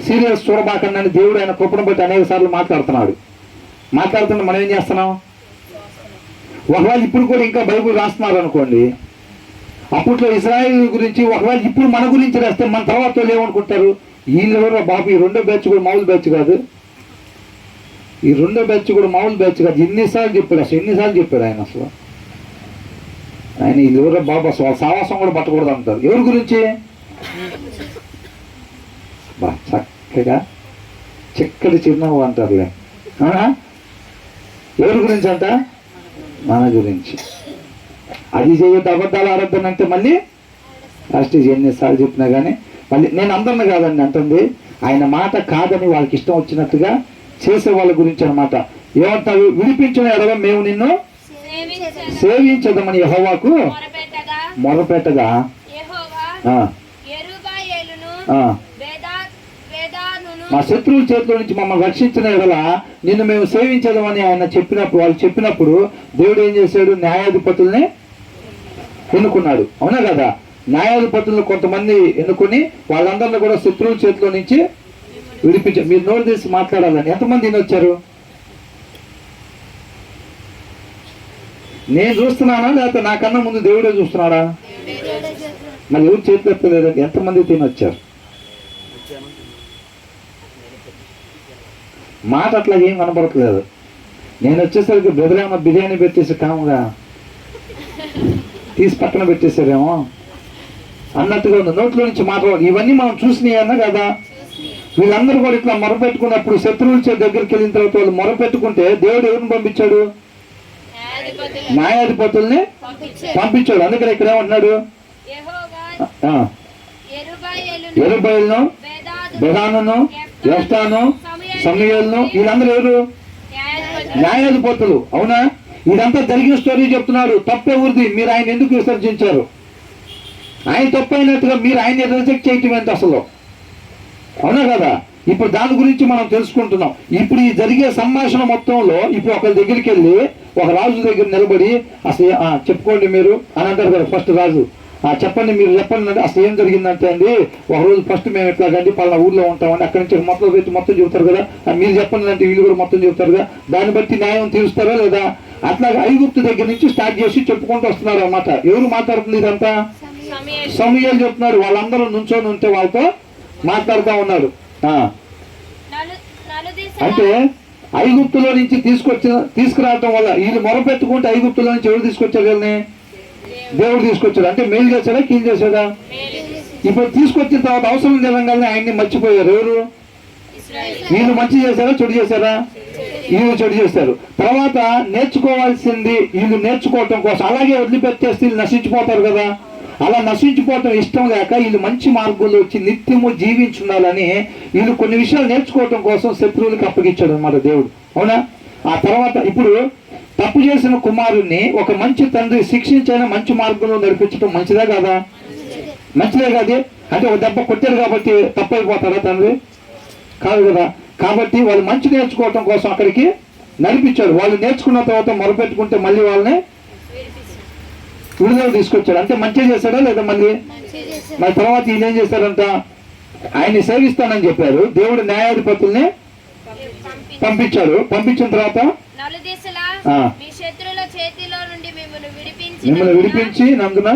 సీరియస్ చూడబాకండి దేవుడు ఆయన కృపను బట్టి అనేక సార్లు మాట్లాడుతున్నాడు. మాట్లాడుతుంటే మనం ఏం చేస్తున్నాం? ఒకవేళ ఇప్పుడు కూడా ఇంకా బైబుల్ రాస్తున్నారు అనుకోండి, అప్పట్లో ఇజ్రాయిల్ గురించి ఒకవేళ ఇప్పుడు మన గురించి రాస్తే మన తర్వాత వాళ్ళు ఏమనుకుంటారు? వీళ్ళెవరో బాబు ఈ రెండో బ్యాచ్ కూడా మామూలు బ్యాచ్ కాదు, ఈ రెండో బ్యాచ్ కూడా మామూలు బ్యాచ్ కాదు. ఎన్నిసార్లు చెప్పాడు అసలు, ఎన్నిసార్లు చెప్పాడు ఆయన అసలు. ఆయన వీళ్ళెవరో బాబు అసలు సావాసం కూడా పట్టకూడదు అంటారు. ఎవరి గురించి? బా చక్కగా చిక్కటి చిరునవ్వు అంటారులే. ఎవరి గురించి అంట? మన గురించి. అది చేయొద్దు, అబద్ధాలు ఆడొద్దని అంటే మళ్ళీ లాస్ట్ ఎన్నిసార్లు చెప్పినా కానీ మళ్ళీ నేను అందరిని కాదండి అంటుంది, ఆయన మాట కాదని వాళ్ళకి ఇష్టం వచ్చినట్టుగా చేసే వాళ్ళ గురించి అనమాట. ఏమంటారు? విడిపించిన ఎడల మేము నిన్ను సేవించదమని యెహోవాకు మొరపెట్టగా మా శత్రువుల చేతిలో నుంచి మమ్మల్ని రక్షించిన ఎడల నిన్ను మేము సేవించదమని ఆయన చెప్పినప్పుడు, వాళ్ళు చెప్పినప్పుడు దేవుడు ఏం చేశాడు? న్యాయాధిపతుల్ని ఎన్నుకున్నాడు. అవునా కదా? న్యాయాధిపతులను కొంతమంది ఎన్నుకొని వాళ్ళందరినీ కూడా శత్రువుల చేతిలో నుంచి విడిపించారు. మీరు నోరు తీసి మాట్లాడాలని ఎంతమంది వచ్చారు? నేను చూస్తున్నానా లేకపోతే నాకన్నా ముందు దేవుడే చూస్తున్నాడా? మరి ఎవరు చేతులు ఎత్తలేదండి? ఎంతమంది తినొచ్చారు? మాట అట్లా ఏం కనబడట్లేదు. నేను వచ్చేసరికి బ్రదర్ ఏమన్నా బిర్యానీ పెట్టేసి కాముగా తీసి పక్కన పెట్టేశారేమో అన్నట్టుగా ఉంది. నోట్లో నుంచి మాట్లాడాలి. ఇవన్నీ మనం చూసినాయి అన్నా కదా. వీళ్ళందరూ కూడా ఇట్లా మొరపెట్టుకున్నప్పుడు శత్రువుల దగ్గరికి వెళ్ళిన తర్వాత వాళ్ళు మొరపెట్టుకుంటే దేవుడు ఎవరిని పంపించాడు? న్యాయాధిపతుల్ని పంపించాడు. అందుకని ఇక్కడ ఏమంటున్నాడు? యెరుబ్బయలును, బెదానును, యెఫ్తాను, సమూయేలును, వీళ్ళందరూ ఎవరు? న్యాయాధిపతులు. అవునా? ఇదంతా జరిగిన స్టోరీ చెప్తున్నాడు. తప్పెవరిది? మీరు ఆయన ఎందుకు విసర్జించారు? ఆయన తప్పైనట్టుగా మీరు ఆయన రిజెక్ట్ చేయటం ఏంటి అసలు? అవునా కదా? ఇప్పుడు దాని గురించి మనం తెలుసుకుంటున్నాం. ఇప్పుడు ఈ జరిగే సంభాషణ మొత్తంలో ఇప్పుడు ఒకరి దగ్గరికి వెళ్ళి ఒక రాజు దగ్గర నిలబడి అసలు చెప్పుకోండి మీరు అని అంటారు కదా. ఫస్ట్ రాజు చెప్పండి, మీరు చెప్పండి అంటే అసలు ఏం జరిగిందంటే అండి ఒకరోజు ఫస్ట్ మేము ఎట్లాగండి పలానా ఊర్లో ఉంటామండి, అక్కడి నుంచి మొత్తం పెట్టి మొత్తం చెబుతారు కదా. మీరు చెప్పండి అంటే వీళ్ళు కూడా మొత్తం చెబుతారు కదా. దాన్ని బట్టి న్యాయం తీరుస్తారా లేదా? అట్లాగే ఐగుప్తు దగ్గర నుంచి స్టార్ట్ చేసి చెప్పుకుంటూ వస్తున్నారు అన్నమాట. ఎవరు మాట్లాడుతుంది ఇదంతా? సమూయేలు చెప్తున్నాడు. వాళ్ళందరూ నుంచొని ఉంటే వాళ్ళతో మాట్లాడుతూ ఉన్నాడు. అంటే ఐగుప్తులో నుంచి తీసుకురావటం వల్ల వీళ్ళు మొరపెట్టుకుంటే ఐగుప్తులో నుంచి ఎవరు తీసుకొచ్చారు? వీళ్ళని దేవుడు తీసుకొచ్చాడు. అంటే మేలు చేశాడా కీలు చేశాడా? ఇప్పుడు తీసుకొచ్చిన తర్వాత అవసరం జరగానే ఆయన్ని మర్చిపోయారు. ఎవరు? వీళ్ళు మంచి చేశారా చెడు చేశారా? వీళ్ళు చెడు చేశారు. తర్వాత నేర్చుకోవాల్సింది వీళ్ళు నేర్చుకోవటం కోసం అలాగే వదిలిపెట్టేస్తే వీళ్ళు నశించిపోతారు కదా. అలా నశించిపోవటం ఇష్టం లేక వీళ్ళు మంచి మార్గంలో వచ్చి నిత్యము జీవించుండాలని వీళ్ళు కొన్ని విషయాలు నేర్చుకోవటం కోసం శత్రువులకు అప్పగించాడు అన్నమాట దేవుడు. అవునా? ఆ తర్వాత ఇప్పుడు తప్పు చేసిన కుమారుణ్ణి ఒక మంచి తండ్రి శిక్షించైనా మంచి మార్గంలో నడిపించడం మంచిదే కదా? మంచిదే కాదు. అంటే ఒక దెబ్బ కొట్టారు కాబట్టి తప్పు అయిపోతారా తండ్రి? కాదు కదా. కాబట్టి వాళ్ళు మంచి నేర్చుకోవటం కోసం అక్కడికి నడిపించాడు. వాళ్ళు నేర్చుకున్న తర్వాత మొరపెట్టుకుంటే మళ్ళీ వాళ్ళని విడుదల తీసుకొచ్చాడు. అంటే మంచిగా చేశాడా లేదా? మళ్ళీ మరి తర్వాత ఈయన ఏం చేశారంట? ఆయన్ని సేవిస్తానని చెప్పారు. దేవుడు న్యాయాధిపతుల్ని పంపించాడు. పంపించిన తర్వాత మిమ్మల్ని విడిపించి నందున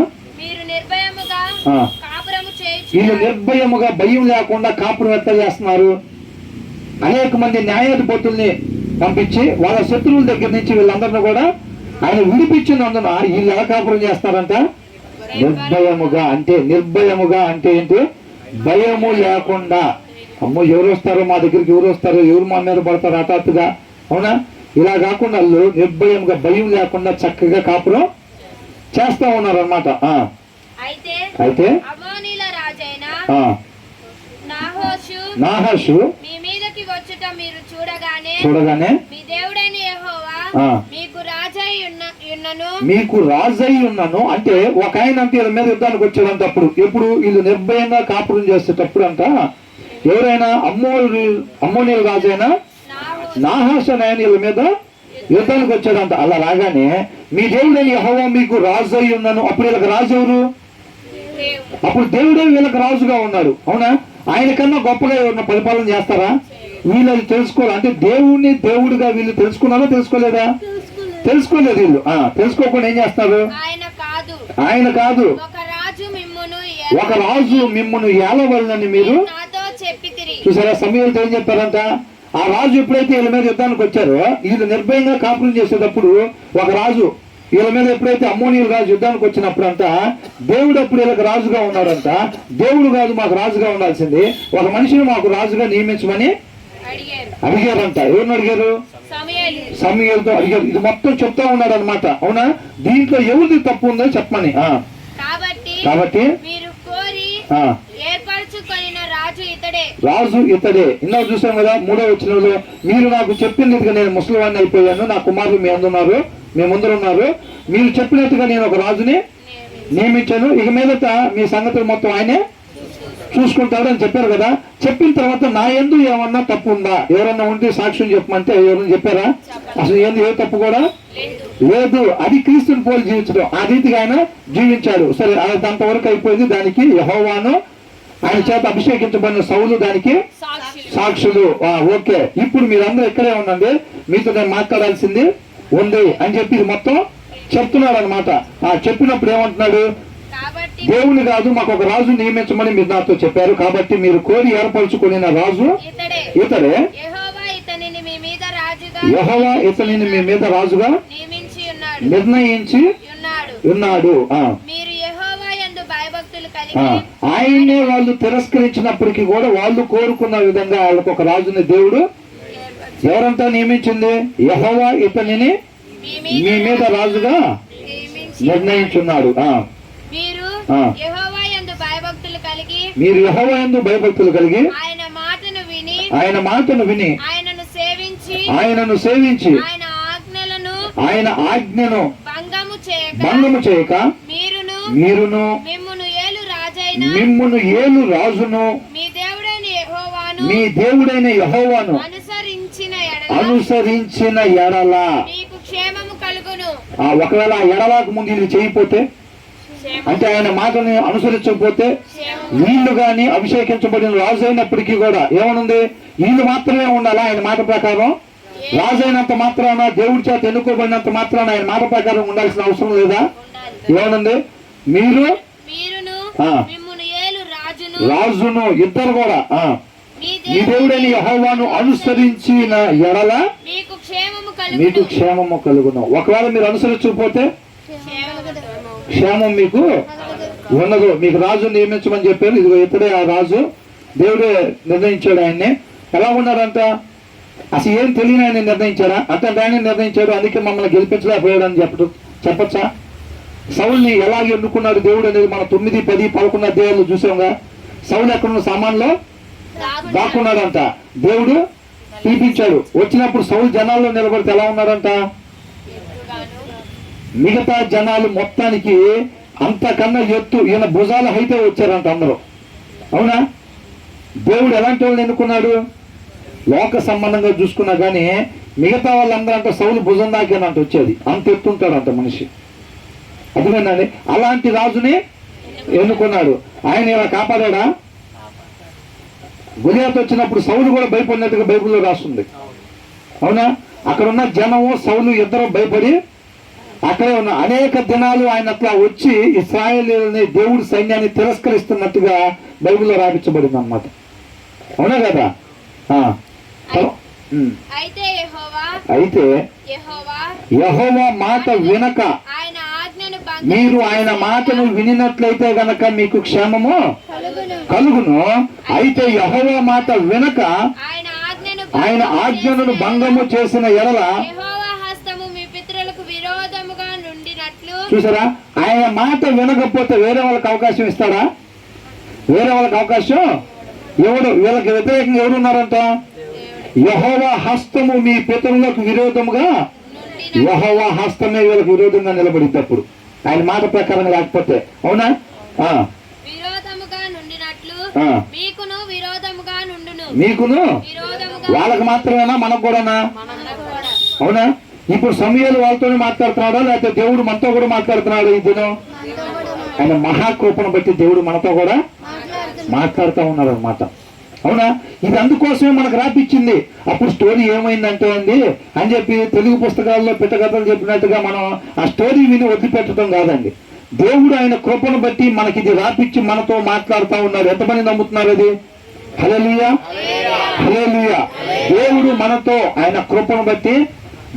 వీళ్ళు నిర్భయముగా భయం లేకుండా కాపురం ఎట్లా చేస్తున్నారు? అనేక మంది న్యాయాధిపతుల్ని పంపించి వాళ్ళ శత్రువుల దగ్గర నుంచి వీళ్ళందరినీ కూడా ఆయన విడిపించినందున వీళ్ళు ఎలా కాపురం చేస్తారంట? నిర్భయముగా. అంటే నిర్భయముగా అంటే ఏంటి? భయము లేకుండా. అమ్మో ఎవరు వస్తారో మా దగ్గరికి, ఎవరు వస్తారో, ఎవరు మా మీద పడతారు హఠాత్తుగా అవునా? ఇలా కాకుండా వాళ్ళు నిర్భయంగా భయం లేకుండా చక్కగా కాపురం చేస్తా ఉన్నారు అన్నమాట. అయితే అమోనీల రాజైన ఆ, నాహాషు మీ మీదకి వచ్చుట మీరు చూడగానే మీ దేవుడైన యెహోవా ఆ, మీకు రాజై ఉన్నను. మీకు రాజై ఉన్నాను అంటే ఒక ఆయన అంటే వీళ్ళ మీద యుద్ధానికి వచ్చాడంట. అప్పుడు ఎప్పుడు వీళ్ళు నిర్భయంగా కాపురం చేసేటప్పుడు అంట ఎవరైనా అమ్మోనీల రాజైనా నాహాషు అనే ఆయన వీళ్ళ మీద యుద్ధానికి వచ్చాడంట. అలా రాగానే మీ దేవుడైన యెహోవా మీకు రాజు అయి ఉన్నాను. అప్పుడు వీళ్ళకి రాజు ఎవరు? అప్పుడు దేవుడే వీళ్ళకి రాజుగా ఉన్నాడు. అవునా? ఆయన కన్నా గొప్పగా ఎవరన్నా పరిపాలన చేస్తారా? వీళ్ళు అది తెలుసుకోవాలి. అంటే దేవుడిని దేవుడిగా వీళ్ళు తెలుసుకున్నారా తెలుసుకోలేదా? తెలుసుకోలేదు వీళ్ళు. తెలుసుకోకుండా ఏం చేస్తారు? ఆయన కాదు ఒక రాజు మిమ్మును ఏలవలనని మీరు చూసారా? సమయంలో ఏం చెప్పారంట? ఆ రాజు ఎప్పుడైతే వీళ్ళ మీద యుద్ధానికి వచ్చారో వీళ్ళు నిర్భయంగా కాపురం చేసేటప్పుడు ఒక రాజు వీళ్ళ మీద ఎప్పుడైతే అమ్మోనీయుల రాజు యుద్ధానికి వచ్చినప్పుడు అంట దేవుడు అప్పుడు వీళ్ళకి రాజుగా ఉన్నాడంట. దేవుడు కాదు మాకు రాజుగా ఉండాల్సింది, ఒక మనిషిని మాకు రాజుగా నియమించమని అడిగారంట. ఎవరిని అడిగారు? సమూయేలుతో అడిగారు. ఇది మొత్తం చెప్తా ఉన్నాడు అనమాట. అవునా? దీంట్లో ఎవరిది తప్పు ఉందో చెప్పమని. కాబట్టి రాజు ఇతడే. ఇందాక చూసాం కదా 3వ వచనంలో, మీరు నాకు చెప్పినట్టుగా నేను ముసలివాడిని అయిపోయాను, నా కుమారులు మీ అందున్నారు, మీ ముందర ఉన్నారు, మీరు చెప్పినట్టుగా నేను ఒక రాజుని నియమించాను, ఇక మీదట మీ సంగతులు మొత్తం ఆయనే చూసుకుంటాడు అని చెప్పారు కదా. చెప్పిన తర్వాత నా యందు ఏమన్నా తప్పు ఉందా? ఎవరన్నా ఉంటే సాక్ష్యం చెప్పమంటే ఎవరన్నా చెప్పారా? అసలు ఏ తప్పు కూడా లేదు. అది క్రీస్తుని పోలి జీవించడం. ఆ రీతిగా ఆయన జీవించాడు. సరే, అంతవరకు అయిపోయింది. దానికి యెహోవాను ఆయన చేత అభిషేకించబడిన సౌలు దానికి సాక్షులు. ఓకే, ఇప్పుడు మీరందరూ ఇక్కడే ఉండండి, మీతో నేను మాట్లాడాల్సింది ఉంది అని చెప్పి ఇది మొత్తం చెప్తున్నాడు అనమాట. చెప్పినప్పుడు ఏమంటున్నాడు? దేవుని కాదు మాకు ఒక రాజు నియమించమని మీరు నాతో చెప్పారు, కాబట్టి మీరు కోరి ఏర్పరచుకుని రాజు ఇతడే. యెహోవా ఇతనిని మీ మీద రాజుగా నిర్ణయించి ఉన్నాడు. ఆయన్నే వాళ్ళు తిరస్కరించినప్పటికీ కూడా వాళ్ళు కోరుకున్న విధంగా వాళ్ళకు ఒక రాజుని దేవుడు ఎవరంతా నియమించింది? యెహోవా ఇతనిని మీ మీద రాజుగా నిర్ణయించున్నాడు. మీరు యెహోవా యందు భయభక్తులు కలిగి ఆయన మాటను విని ఆయనను సేవించి ఆయన ఆజ్ఞను భంగము చేయక మీరును మిమ్మును ఏలు రాజును మీ దేవుడైన యెహోవాను అనుసరించిన ఎడల, ఒకవేళ ఆ ఎడలకు ముందు ఇది చేయకపోతే అంటే ఆయన మాటని అనుసరించకపోతే వీళ్ళు గాని అభిషేకించబడిన రాజు అయినప్పటికీ కూడా ఏమనుంది? వీళ్ళు మాత్రమే ఉండాలా ఆయన మాట ప్రకారం? రాజు అయినంత మాత్రాన, దేవుడి చేత ఎన్నుకోబడినంత మాత్రాన ఆయన మాట ప్రకారం ఉండాల్సిన అవసరం లేదా? ఏమనుంది? మీరు రాజును ఇద్దరు కూడా మీ దేవుడైన యెహోవాను అనుసరించిన ఎడల మీకు క్షేమము కలుగును. ఒకవేళ మీరు అనుసరించకపోతే క్షేమం మీకు ఉండదు. మీకు రాజు నియమించమని చెప్పారు. ఇదిగో ఇతడే ఆ రాజు, దేవుడే నిర్ణయించాడు ఆయన్ని. ఎలా ఉన్నాడంట? అసలు ఏం తెలియని ఆయన నిర్ణయించాడా? అంటే ఆయన నిర్ణయించాడు, అందుకే మమ్మల్ని గెలిపించలేకపోయాడు అని చెప్పచ్చా? సౌల్ని ఎలాగ ఎన్నుకున్నాడు దేవుడు అనేది మనం 9, 10, 11 అధ్యాయాలు చూసాంగా. సౌలు ఎక్కడున్న సామాన్లో దాక్కున్నాడంట. దేవుడు పిలిపించాడు. వచ్చినప్పుడు సౌలు జనాల్లో నిలబడితే ఎలా ఉన్నాడంట? మిగతా జనాలు మొత్తానికి అంతకన్నా ఎత్తు, ఈయన భుజాల హైతే వచ్చారంట అందరూ. అవునా? దేవుడు ఎలాంటి వాళ్ళని ఎన్నుకున్నాడు? లోక సంబంధంగా చూసుకున్నా కానీ మిగతా వాళ్ళందరూ అంటే సౌలు భుజం దాకేనంట వచ్చేది, అంత ఎత్తుంటాడంట మనిషి. అర్థమైందండి? అలాంటి రాజుని ఎన్నుకున్నాడు. ఆయన ఇలా కాపాడా? గొలియాతు వచ్చినప్పుడు సౌలు కూడా భయపడినట్టుగా బైబిల్లో రాస్తుంది. అవునా? అక్కడ ఉన్న జనము సౌలు ఇద్దరు భయపడి అక్కడే ఉన్న అనేక దినాలు ఆయన అట్లా వచ్చి ఇశ్రాయేలీయులని దేవుడి సైన్యాన్ని తిరస్కరిస్తున్నట్టుగా బైబిల్లో రాయించబడింది అన్నమాట. అవునా కదా? అయితే యెహోవా మాట వినక మీరు ఆయన మాటను వినినట్లయితే గనక మీకు క్షేమము కలుగును. అయితే యెహోవా మాట వినక ఆయన ఆజ్ఞలను భంగము చేసిన ఎడల యెహోవా హస్తము మీ పితరులకు విరోధముగా నుండినట్లు. చూసారా, ఆయన మాట వినకపోతే వేరే వాళ్ళకి అవకాశం ఇస్తాడా? వేరే వాళ్ళకి అవకాశం ఎవడు? వీళ్ళకి వ్యతిరేకంగా ఎవరు ఉన్నారంట? యెహోవా హస్తము మీ పితరులకు విరోధముగా, యెహోవా హస్తమే వీళ్ళకి విరోధంగా నిలబడింది అప్పుడు ఆయన మాట ప్రకారం లేకపోతే. అవునా? విరోధముగా నుండినట్లు ఆ. మీకును విరోధముగా నుండును. మీకును విరోధముగా వాళ్ళకి మాత్రమేనా, మనకు కూడానా? మనకు కూడా. అవునా? ఇప్పుడు సమయాలు వాళ్ళతోనే మాట్లాడుతున్నాడా లేకపోతే దేవుడు మనతో కూడా మాట్లాడుతున్నాడు? ఈ దినం ఆయన మహాకృపను బట్టి దేవుడు మనతో కూడా మాట్లాడుతూ ఉన్నాడు అనమాట. అవునా? ఇది అందుకోసమే మనకు రాపిచ్చింది. అప్పుడు స్టోరీ ఏమైందంటే అండి అని చెప్పి తెలుగు పుస్తకాల్లో పిట్టకథలు చెప్పినట్టుగా మనం ఆ స్టోరీ విని వదిలిపెట్టడం కాదండి. దేవుడు ఆయన కృపను బట్టి మనకి ఇది రాపిచ్చి మనతో మాట్లాడుతూ ఉన్నాడు. ఎంతమంది నమ్ముతున్నారు అది? హల్లెలూయా, హల్లెలూయా. దేవుడు మనతో ఆయన కృపను బట్టి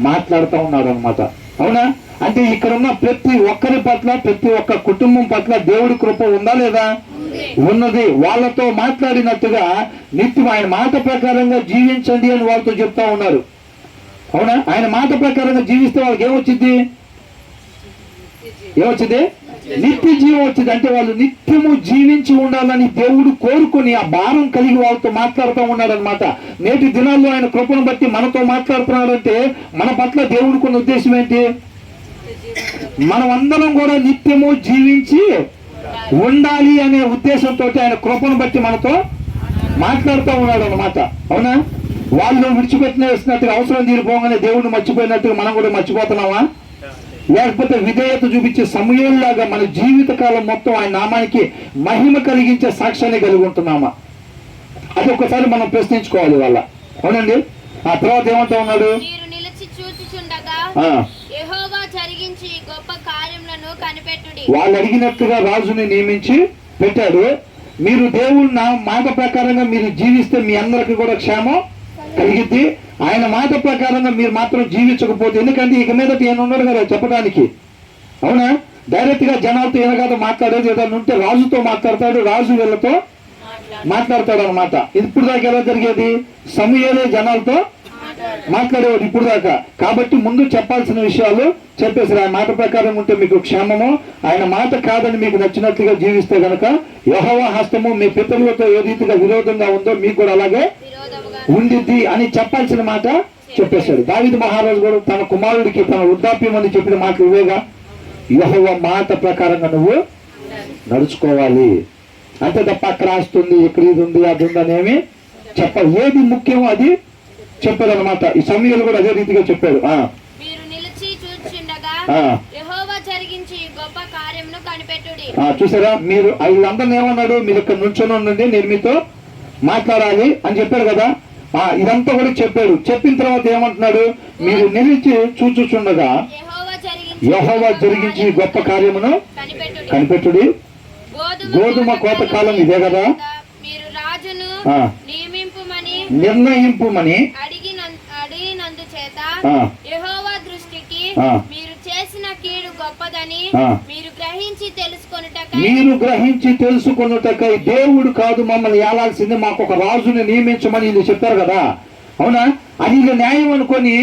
మాట్లాడుతూ ఉన్నాడు అనమాట. అవునా? అంటే ఇక్కడ ఉన్న ప్రతి ఒక్కరి పట్ల, ప్రతి ఒక్క కుటుంబం పట్ల దేవుడి కృప ఉందా లేదా? ఉన్నది. వాళ్ళతో మాట్లాడినట్టుగా నిత్యం ఆయన మాట ప్రకారంగా జీవించండి అని వాళ్ళతో చెప్తా ఉన్నారు. అవునా? ఆయన మాట ప్రకారంగా జీవిస్తే వాళ్ళకి ఏమొచ్చింది? ఏమొచ్చింది? నిత్య జీవం వచ్చింది. అంటే వాళ్ళు నిత్యము జీవించి ఉండాలని దేవుడు కోరుకొని ఆ భారం కలిగి వాళ్ళతో మాట్లాడుతూ ఉన్నాడు అనమాట. నేటి దినాల్లో ఆయన కృపను బట్టి మనతో మాట్లాడుతున్నాడంటే మన పట్ల దేవుడికున్న ఉద్దేశం ఏంటి? మనం అందరం కూడా నిత్యము జీవించి ఉండాలి అనే ఉద్దేశంతో ఆయన కృపను బట్టి మనతో మాట్లాడుతూ ఉన్నాడు అనమాట. అవునా? వాళ్ళు విడిచిపెట్టినట్టుగా అవసరం తీరిపోగానే దేవుడిని మర్చిపోయినట్టుగా మనం కూడా మర్చిపోతున్నామా? లేకపోతే విధేయత చూపించే సమయంలాగా మన జీవిత కాలం మొత్తం ఆయన నామానికి మహిమ కలిగించే సాక్ష్యాన్ని కలిగి ఉంటున్నామా? అది ఒక్కసారి మనం ప్రశ్నించుకోవాలి వాళ్ళ. అవునండి. ఆ తర్వాత ఏమంటా ఉన్నాడు? మీరు నిలిచి చూచుచుండగా యెహోవా జరిగించి గొప్ప కార్యములను కనిపెట్టుడి. వాళ్ళు అడిగినట్టుగా రాజుని నియమించి పెట్టాడు. మీరు దేవుడు నా మాట ప్రకారంగా మీరు జీవిస్తే మీ అందరికి కూడా క్షేమం కలిగిద్ది. ఆయన మాట ప్రకారంగా మీరు మాత్రం జీవించకపోతే, ఎందుకంటే ఇక మీద ఈయన ఉన్నాడు కదా చెప్పడానికి. అవునా? డైరెక్ట్ గా జనాలతో ఈయన కాదు మాట్లాడేది. ఏదైనా ఉంటే రాజుతో మాట్లాడతాడు, రాజు వీళ్ళతో మాట్లాడతాడు అనమాట. ఇప్పుడు దాకా ఎలా జరిగేది? సమూయేలే జనాలతో మాట్లాడేవాడు ఇప్పుడు దాకా. కాబట్టి ముందు చెప్పాల్సిన విషయాలు చెప్పేసారు. ఆయన మాట ప్రకారం ఉంటే మీకు క్షేమము, ఆయన మాట కాదని మీకు నచ్చినట్లుగా జీవిస్తే గనక యెహోవా హస్తము మీ పితరులతో ఏ రీతిగా విరోధంగా ఉందో మీకు కూడా అలాగే ఉండిద్ది అని చెప్పాల్సిన మాట చెప్పేశాడు. దావీదు మహారాజు కూడా తన కుమారుడికి తన వృద్ధాప్యం అని చెప్పిన మాటలు ఇవేగా. యెహోవా మాట ప్రకారంగా నువ్వు నడుచుకోవాలి అంతే తప్ప అక్కడ ఆస్తుంది, ఇక్కడ ఇది ఉంది, అది ఉందనేమి చెప్పాలి. ఏది ముఖ్యమో అది చెప్పాడు అనమాట. ఈ సమయంలో కూడా అదే రీతిగా చెప్పాడు. మీరు నిలిచి చూచుచుండగా యెహోవా జరిగించి గొప్ప కార్యమును కనిపెట్టుడి. చూసారా? మీరు వీళ్ళందరినీ ఏమన్నాడు? మీరు ఇక్కడ నుంచొని ఉండండి, నేను మీతో మాట్లాడాలి అని చెప్పాడు కదా. ఇదంతా కూడా చెప్పాడు. చెప్పిన తర్వాత ఏమంటున్నాడు? మీరు నిలిచి చూచుచుండగా యెహోవా జరిగించి గొప్ప కార్యమును కనిపెట్టుడి. గోధుమ కోత కాలం ఇదే కదా. మీరు రాజును నిర్ణయింపుమని అడిగినందు చేత యెహోవా దృష్టికి మీరు చేసిన కీడు గొప్పదని మీరు గ్రహించి తెలుసుకొనుటకై దేవుడు కాదు మమ్మల్ని ఏలాల్సింది, మాకు ఒక రాజుని నియమించమని వీళ్ళు చెప్పారు కదా. అవునా? అది ఇలా న్యాయం అనుకొని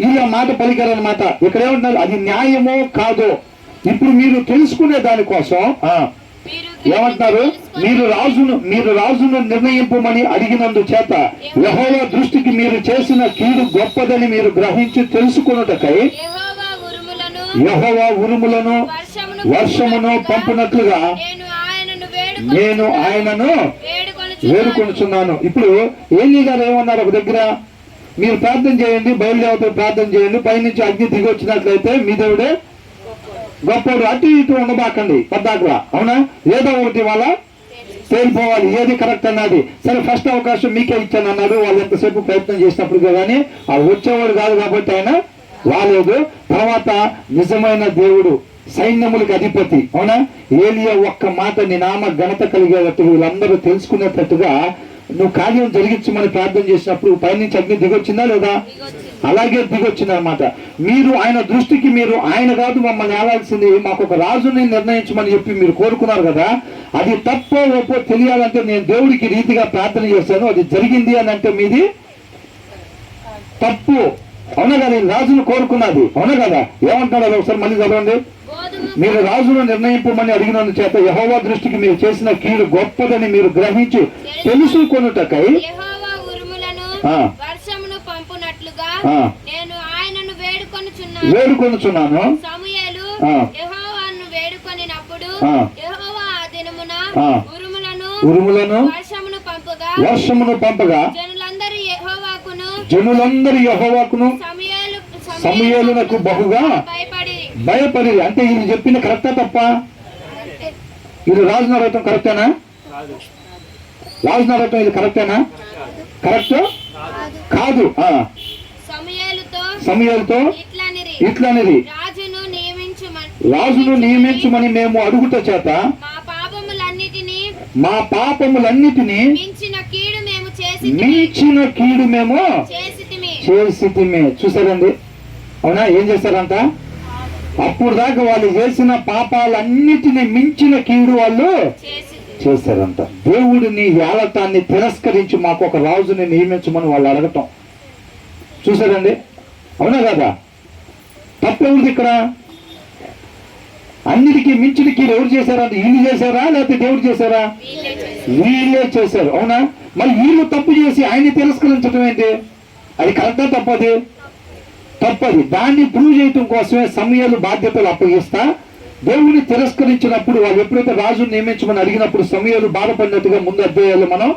వీళ్ళ మాట పలికారనమాట. ఇక్కడ ఏమంటున్నారు? అది న్యాయమో కాదో ఇప్పుడు మీరు తెలుసుకునే దానికోసం ఏమంటున్నారు? మీరు రాజును నిర్ణయింపమని అడిగినందు చేత యెహోవా దృష్టికి మీరు చేసిన కీడు గొప్పదని మీరు గ్రహించి తెలుసుకొనుటకై యెహోవా ఉరుములను వర్షమును పంపినట్లుగా నేను ఆయనను వేడుకొనుచున్నాను. ఇప్పుడు ఏలీ గారు ఏమన్నారు? ఒక దగ్గర మీరు ప్రార్థన చేయండి, బయలుదేవత ప్రార్థన చేయండి, పైనుంచి అగ్ని దిగి వచ్చినట్లయితే మీ దేవుడే గొప్పడు, అటు ఇటు ఉండబాకండి పద్దాకులా. అవునా? ఏదో ఒకటి వాళ్ళ తేలిపోవాలి, ఏది కరెక్ట్ అన్నది. సరే, ఫస్ట్ అవకాశం మీకే ఇచ్చాను అన్నాడు. వాళ్ళు ఎంతసేపు ప్రయత్నం చేసినప్పుడు కానీ ఆ వచ్చేవాడు కాదు కాబట్టి ఆయన రాలేదు. తర్వాత నిజమైన దేవుడు సైన్యములకు అధిపతి, అవునా, ఏలియా ఒక్క మాట నీ నామ ఘనత కలిగేటట్టు వీళ్ళందరూ తెలుసుకునేటట్టుగా నువ్వు కార్యం జరిగించమని ప్రార్థన చేసినప్పుడు పైనుంచి అగ్ని దిగొచ్చిందా లేదా? అలాగే దిగొచ్చింది అనమాట. మీరు ఆయన దృష్టికి మీరు ఆయన కాదు మమ్మల్ని ఏలాల్సింది, మాకు ఒక రాజుని నిర్ణయించమని చెప్పి మీరు కోరుకున్నారు కదా. అది తప్పో ఒప్పో తెలియాలంటే నేను దేవుడికి రీతిగా ప్రార్థన చేశాను, అది జరిగింది అని అంటే మీది తప్పు. అవునా కదా? ఈ రాజును కోరుకున్నది. అవునా కదా? ఏమంటున్నాడు అది ఒకసారి మళ్ళీ చదవండి. మీరు రాజును నిర్ణయింపమని అడిగినందు చేత యెహోవా దృష్టికి మీరు చేసిన కీడు గొప్పదని మీరు గ్రహించి తెలుసుకొనుటకై యెహోవా ఉరుములను వర్షమును పంపునట్లుగా నేను ఆయనను వేడుకొనుచున్నాను. సమూయేలు యెహోవాను వేడుకొనినప్పుడు యెహోవా ఆ దినమున ఉరుములను వర్షమును పంపగా జనులందరూ యెహోవాకును సమూయేలునకు బహుగా భయపడి. అంటే ఇది చెప్పిన కరెక్టా తప్ప? ఇది రాజును అడగటం కరెక్టేనా? రాజును అడగటం ఇది కరెక్టేనా? కరెక్ట్ కాదు. సమూయేలుతో ఇట్లనిది, రాజును నియమించుమని మేము అడుగుట చేత మా పాపములన్నిటినీ మించిన కీడు మేము చేసితిమి. చూసారండి? అవునా? ఏం చేశారంట? అప్పుడు దాకా వాళ్ళు చేసిన పాపాలన్నిటినీ మించిన కీడు వాళ్ళు చేశారంట. దేవుడిని ఏలటాన్ని తిరస్కరించి మాకు ఒక రాజుని నియమించమని వాళ్ళు అడగటం. చూసారండి? అవునా కదా? తప్పెవరిది ఇక్కడ? అన్నిటికీ మించిన కీడు ఎవరు చేశారంటే వీళ్ళు చేశారా లేకపోతే దేవుడు చేశారా? వీళ్ళే చేశారు. అవునా? మరి వీళ్ళు తప్పు చేసి ఆయన్ని తిరస్కరించడం ఏంటి? అది కరెక్టా తప్పది? తప్పది. దాన్ని ప్రూవ్ చేయటం కోసమే సమూయేలు బాధ్యతలు అప్పగిస్తా దేవుడిని తిరస్కరించినప్పుడు వాళ్ళు ఎప్పుడైతే రాజును నియమించమని అడిగినప్పుడు సమూయేలు బాధపడినట్టుగా ముందు అధ్యాయాలు మనం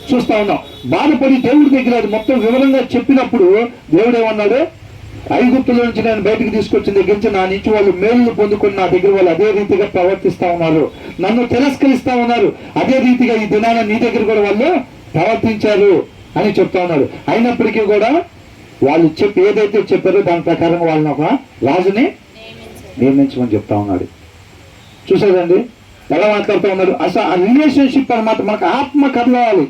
చూస్తా ఉన్నాం. బాధపడి దేవుడి దగ్గర అది మొత్తం వివరంగా చెప్పినప్పుడు దేవుడు ఏమన్నాడు? ఐగుప్తుల నుంచి నేను బయటకు తీసుకొచ్చిన దగ్గర నుంచి నా నుంచి వాళ్ళు మేలు పొందుకుని నా దగ్గర వాళ్ళు అదే రీతిగా ప్రవర్తిస్తా ఉన్నారు, నన్ను తిరస్కరిస్తా ఉన్నారు, అదే రీతిగా ఈ దినాన నీ దగ్గర కూడా వాళ్ళు ప్రవర్తించారు అని చెప్తా ఉన్నాడు. అయినప్పటికీ కూడా వాళ్ళు ఏదైతే చెప్పారో దాని ప్రకారం వాళ్ళని ఒక రాజుని నియమించమని చెప్తా ఉన్నాడు. చూసారండి ఎలా మాట్లాడుతూ ఉన్నాడు? అసలు ఆ రిలేషన్షిప్ అన్నమాట మనకు ఆత్మ కదలాలి,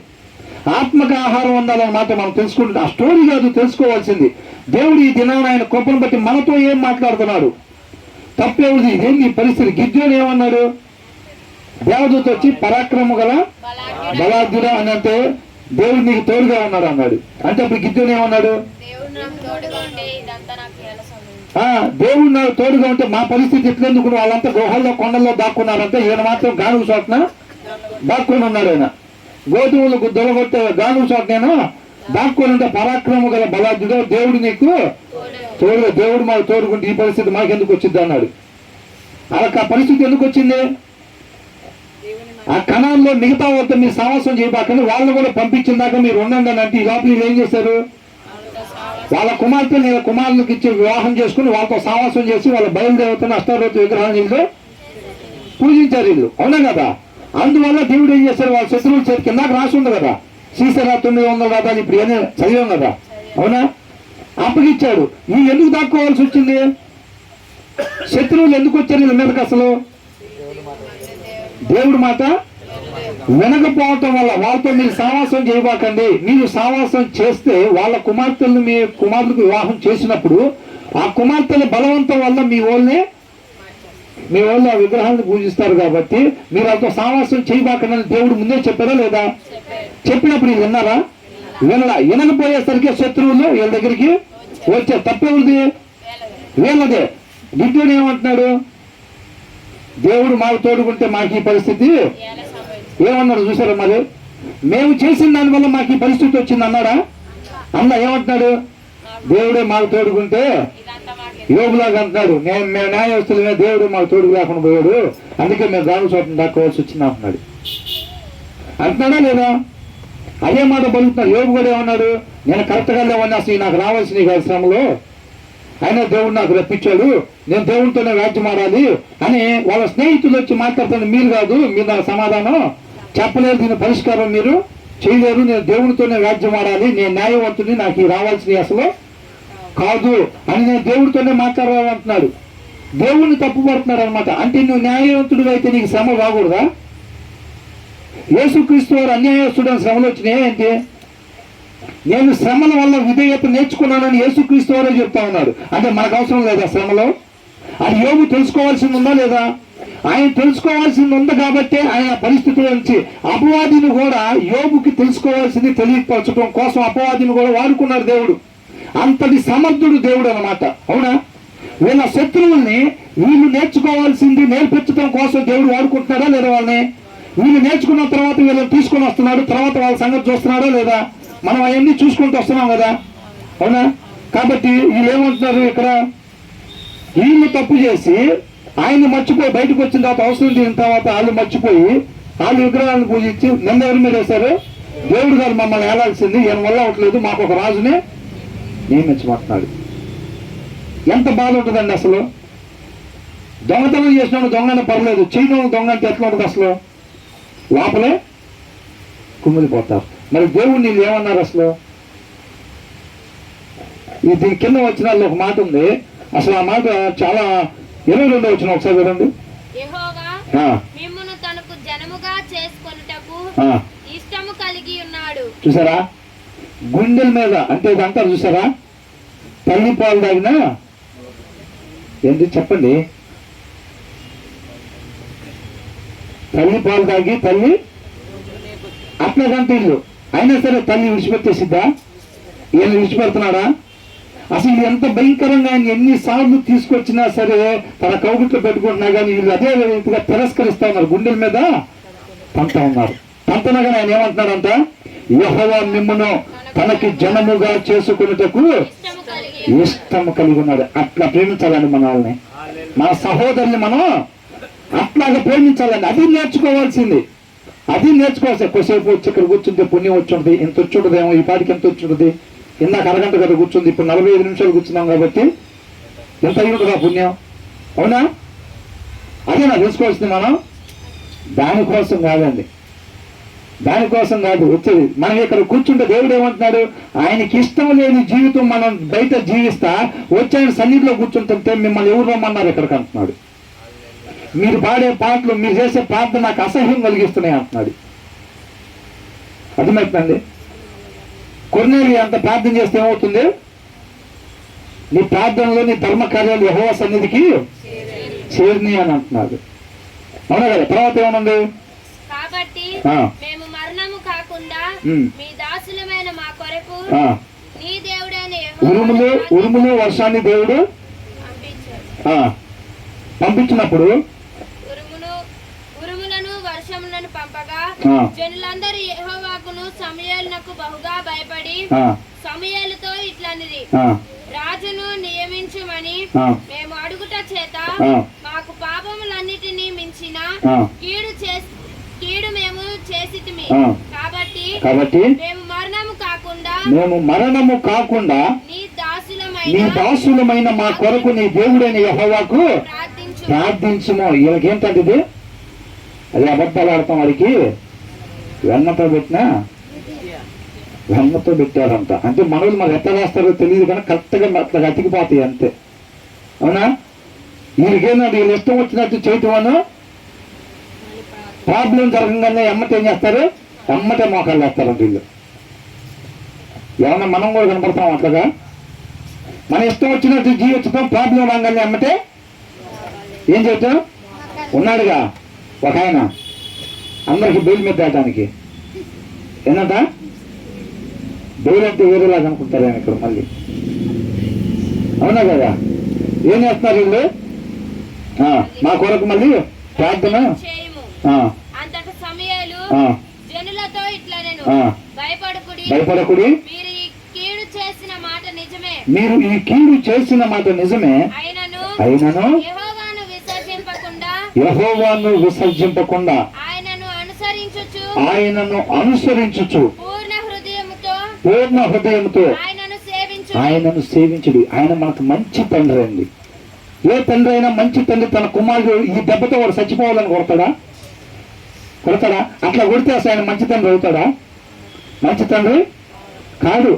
ఆత్మక ఆహారం ఉండాలన్నమాట. మనం తెలుసుకుంటే ఆ స్టోరీ కాదు తెలుసుకోవాల్సింది. దేవుడు ఈ దినాన్ని ఆయన కృపను బట్టి మనతో ఏం మాట్లాడుతున్నాడు? తప్పేవుది ఇదేంటి పరిస్థితి? గిద్యోను ఏమన్నాడు? దేవదూత వచ్చి పరాక్రమ గల బలాఢ్యుడా అని అంటే దేవుడు నీకు తోడుగా ఉన్నాడు అన్నాడు. అంటే అప్పుడు గిద్యోను ఏమన్నాడు? దేవుడు నాకు తోడుగా ఉంటే మా పరిస్థితి ఎట్లెందుకు? వాళ్ళంతా గుహల్లో కొండల్లో దాక్కున్నారంటే ఈయన మాత్రం గానుగు చోటన దాక్కుని ఉన్నాడు. ఆయన గోధుమలు దొరగొట్టే గానుగు చోటనేనా దాక్కుని ఉంటే పరాక్రమ గల బలాఢ్యుడు దేవుడు నీకు తోడుగా, దేవుడు మాకు తోడుకుంటే ఈ పరిస్థితి మాకెందుకు వచ్చింది అన్నాడు. అలా పరిస్థితి ఎందుకు వచ్చింది? ఆ కణాల్లో మిగతా వాళ్ళతో మీరు సావాసం చేయబాకండి, వాళ్ళని కూడా పంపించిన దాకా మీరు ఉండండి అని అంటే ఈ లోపల ఏం చేశారు? వాళ్ళ కుమారులకు ఇచ్చి వివాహం చేసుకుని వాళ్ళతో సావాసం చేసి వాళ్ళ బయలుదేవతను అష్టారోతి విగ్రహాన్ని పూజించారు వీళ్ళు. అవునా కదా? అందువల్ల దేవుడు ఏం చేశారు? వాళ్ళ శత్రువుల చేతి కింద రాసి ఉంది కదా, సీసరా 900 రథాలు ఇప్పుడు ఏమైనా చదివాం కదా. అవునా? అప్పగిచ్చాడు. వీళ్ళు ఎందుకు దాక్కోవాల్సి వచ్చింది? శత్రువులు ఎందుకు వచ్చారు వీళ్ళ మీదకి? అసలు దేవుడి మాట వినకపోవటం వల్ల వాళ్ళతో మీరు సావాసం చేయబాకండి. మీరు సావాసం చేస్తే వాళ్ళ కుమార్తెలను మీ కుమారులకు వివాహం చేసినప్పుడు ఆ కుమార్తెల బలవంతం వల్ల మీ వాళ్ళు ఆ విగ్రహాలను పూజిస్తారు కాబట్టి మీరు వాళ్ళతో సావాసం చేయబాకండి అని దేవుడు ముందే చెప్పారా లేదా? చెప్పినప్పుడు వీళ్ళు విన్నారా? వినకపోయేసరికి శత్రువులు వీళ్ళ దగ్గరికి వచ్చారు. తప్పేవుడిది? వీళ్ళదే. గిడ్యోను ఏమంటున్నాడు? దేవుడు మాకు తోడుకుంటే మాకు ఈ పరిస్థితి ఏమన్నాడు చూసారా? మరి మేము చేసిన దానివల్ల మాకు ఈ పరిస్థితి వచ్చింది అన్నాడా? ఏమంటున్నాడు? దేవుడే మాకు తోడుకుంటే యోగులాగా అంటున్నాడు, మేము న్యాయస్తులమే, దేవుడు మాకు తోడుకు లేకుండా పోయాడు, అందుకే మేము గాను చోటను దాక్కోవాల్సి వచ్చింది అంటున్నాడు. అంటున్నాడా లేదా? అదే మాట పలుకుతున్నాడు. యోగు కూడా ఏమన్నాడు? నేను కరెక్ట్గా లేవన్నా అసలు నాకు రావాల్సిన కాదు శ్రమలో, అయినా దేవుడు నాకు రప్పించాడు, నేను దేవుడితోనే రాజ్యం ఆడాలి అని వాళ్ళ స్నేహితులు వచ్చి మాట్లాడుతున్న మీరు కాదు, మీరు నాకు సమాధానం చెప్పలేరు, దీని పరిష్కారం మీరు చేయలేరు, నేను దేవుడితోనే రాజ్యం ఆడాలి, నేను న్యాయవంతుని, నాకు ఈ రావాల్సినవి అసలు కాదు అని నేను దేవుడితోనే మాట్లాడాలంటున్నాడు. దేవుడిని తప్పుపడుతున్నాడు అనమాట. అంటే నువ్వు న్యాయవంతుడు అయితే నీకు శ్రమ రాకూడదా? యేసుక్రీస్తు వారు అన్యాయస్తుడు అని శ్రమలు వచ్చినాయి ఏంటి? నేను శ్రమల వల్ల విధేయత నేర్చుకున్నానని యేసుక్రీస్తు వారే చెప్తా ఉన్నాడు. అంటే మనకు అవసరం లేదా శ్రమలో? అది యోగు తెలుసుకోవాల్సింది ఉందా లేదా? ఆయన తెలుసుకోవాల్సింది ఉంది కాబట్టి ఆయన పరిస్థితుల నుంచి అపవాదిని కూడా యోగుకి తెలుసుకోవాల్సింది తెలియపరచడం కోసం అపవాదిని కూడా వాడుకున్నాడు దేవుడు. అంతటి సమర్థుడు దేవుడు అన్నమాట. అవునా? వీళ్ళ శత్రువుల్ని వీళ్ళు నేర్చుకోవాల్సింది నేర్పించడం కోసం దేవుడు వాడుకుంటున్నాడా లేదా? వాళ్ళని వీళ్ళు నేర్చుకున్న తర్వాత వీళ్ళని తీసుకొని వస్తున్నాడు, తర్వాత వాళ్ళ సంగతి చూస్తున్నాడా లేదా? మనం అవన్నీ చూసుకుంటూ వస్తున్నాం కదా. అవునా? కాబట్టి వీళ్ళు ఏమంటున్నారు ఇక్కడ, వీళ్ళు తప్పు చేసి ఆయన్ని మర్చిపోయి బయటకు వచ్చిన తర్వాత అవసరం తీరిన తర్వాత వాళ్ళు మర్చిపోయి వాళ్ళు విగ్రహాలను పూజించి నిన్న ఎవరి మీద వేశారు? దేవుడు గారు మమ్మల్ని ఏలాల్సింది, ఈయన వల్ల అవట్లేదు, మాకు ఒక రాజుని నియమించమంటున్నాడు. ఎంత బాధ ఉంటుందండి అసలు. దొంగతనం చేసినప్పుడు దొంగనే పర్లేదు, చేయడం దొంగ అంటే ఎట్లా ఉంటుంది అసలు? లోపలే కుమిలిపోతారు. మరి దేవుడు నీళ్ళు ఏమన్నారు అసలు? దీని కింద వచ్చిన ఒక మాట ఉంది, అసలు ఆ మాట చాలా 22 వచ్చిన ఒకసారి చూడండి. యెహోవా మిమ్మును తనకు జనముగా చేసుకొనుటకు ఇష్టము కలిగి ఉన్నాడు. చూసారా? గుండెల మీద అంటే ఇదంతా చూసారా? తల్లి పాలు తాగినా ఏంటి చెప్పండి? తల్లి పాలు తాగి తల్లి అట్లకంటే ఇల్లు అయినా సరే తల్లి విడిచిపెట్టేసిద్దా? ఈయన విడిచిపెడుతున్నాడా? అసలు ఎంత భయంకరంగా ఆయన ఎన్నిసార్లు తీసుకొచ్చినా సరే తన కౌగుట్లో పెట్టుకుంటున్నా కానీ వీళ్ళు అదే రీతిగా తిరస్కరిస్తా ఉన్నారు, గుండెల మీద పంట ఉన్నారు. పంతనగానే ఆయన ఏమంటున్నాడంట, యెహోవా మిమ్మును తనకి జనముగా చేసుకున్నటకు ఇష్టము కలిగి ఉన్నాడు. అట్లా ప్రేమించాలండి మన వాళ్ళని, మన సహోదరుని మనం అట్లాగా ప్రేమించాలండి. అది నేర్చుకోవాల్సింది, అది నేర్చుకోవాల్సి. ఎక్కువసేపు వచ్చి ఇక్కడ కూర్చుంటే పుణ్యం వచ్చి ఉంటుంది, ఇంత వచ్చి ఉంటుందేమో, ఈ పాటికి ఎంత వచ్చి ఉంటుంది. ఇందాక అరగంట కదా కూర్చుంది, ఇప్పుడు 45 నిమిషాలు కూర్చున్నాం కాబట్టి ఎంత అయి ఉంటుంది ఆ పుణ్యం. అవునా? అదే నాకు తెలుసుకోవాల్సింది. మనం దానికోసం కాదండి, దానికోసం కాదు వచ్చేది. మనం ఇక్కడ కూర్చుంటే దేవుడు ఏమంటున్నాడు, ఆయనకి ఇష్టం లేని జీవితం మనం బయట జీవిస్తా వచ్చి ఆయన సన్నిధిలో కూర్చుంటుంటే మిమ్మల్ని ఎవరు రమ్మన్నారు ఇక్కడికి అంటున్నాడు. మీరు పాడే పాటలు, మీరు చేసే ప్రార్థన నాకు అసహ్యం కలిగిస్తున్నాయి అంటున్నాడు. అర్థమవుతుందండి? కొర్నేలి అంత ప్రార్థన చేస్తే ఏమవుతుంది? నీ ప్రార్థనలో నీ ధర్మకార్యాలు యెహోవా సన్నిధికి చేరిని అని అంటున్నాడు. అవునా కదా? తర్వాత ఏమనుంది? కాబట్టి మేము మరణము కాకుండా మీ దాసులమైన మా కొరకు నీ దేవుడైన యెహోవా ఉరుములు వర్షాన్ని దేవుడు పంపించినప్పుడు ఉరుములను వర్షములను పంపగా జనులందరూ యెహోవాకును సమూయేలునకు బహుగా భయపడి సమూయేలుతో ఇట్లనిది, రాజును నియమించుమని మేము అడుగుట చేత మాకు పాపములన్నిటినీ మించిన కీడు మేము చేసితిమి. కాబట్టి మేము మరణము కాకుండా నీ దాసులమైన మా కొరకు నీ దేవుడైన యెహోవాకు ప్రార్థించుము. వీళ్ళకేంటంటే ఇది, అది అబద్ధాలు ఆడతాం. వాడికి వెన్నతో పెట్టారంట. అంటే మనవులు మరి ఎట్లా రాస్తారో తెలియదు కానీ కరెక్ట్గా అట్లా అతికిపోతాయి అంతే. అవునా? వీళ్ళకేనా వీళ్ళు ఇష్టం వచ్చినట్టు చేయటం, ప్రాబ్లం జరగగానే ఎమ్మట ఏం చేస్తారు? ఎమ్మటే మోకాళ్ళు వేస్తారంట వీళ్ళు. ఏమన్నా మనం కూడా కనపడతాం అట్లాగా? మన ఇష్టం వచ్చినట్టు జీవించడం, ప్రాబ్లం రాగానే ఎమ్మటే ఏం చేయటం? ఉన్నాడుగా ఒక ఆయన అందరికి బెయిల్ మీద తేటానికి ఏంటంట, బెయిల్ అంటే వేరేలాగా అనుకుంటారు ఆయన ఇక్కడ మళ్ళీ. అవునా కదా? ఏం చేస్తున్నారు వీళ్ళు? మా కొరకు మళ్ళీ ప్రార్థన. భయపడకుడి, మీరు ఈ కీడు చేసిన మాట నిజమే, అయినను యెహోవాను విసర్జింపకుండా ఆయనను అనుసరించుచు పూర్ణ హృదయంతో ఆయనను సేవించుడు. ఆయన మనకు మంచి తండ్రి అండి. ఏ తండ్రి అయినా మంచి తండ్రి తన కుమారుడు ఈ దెబ్బతో వాడు చచ్చిపోవాలని కొడతాడా? అట్లా కొడితే అసలు ఆయన మంచి తండ్రి అవుతాడా? మంచి తండ్రి కాదు.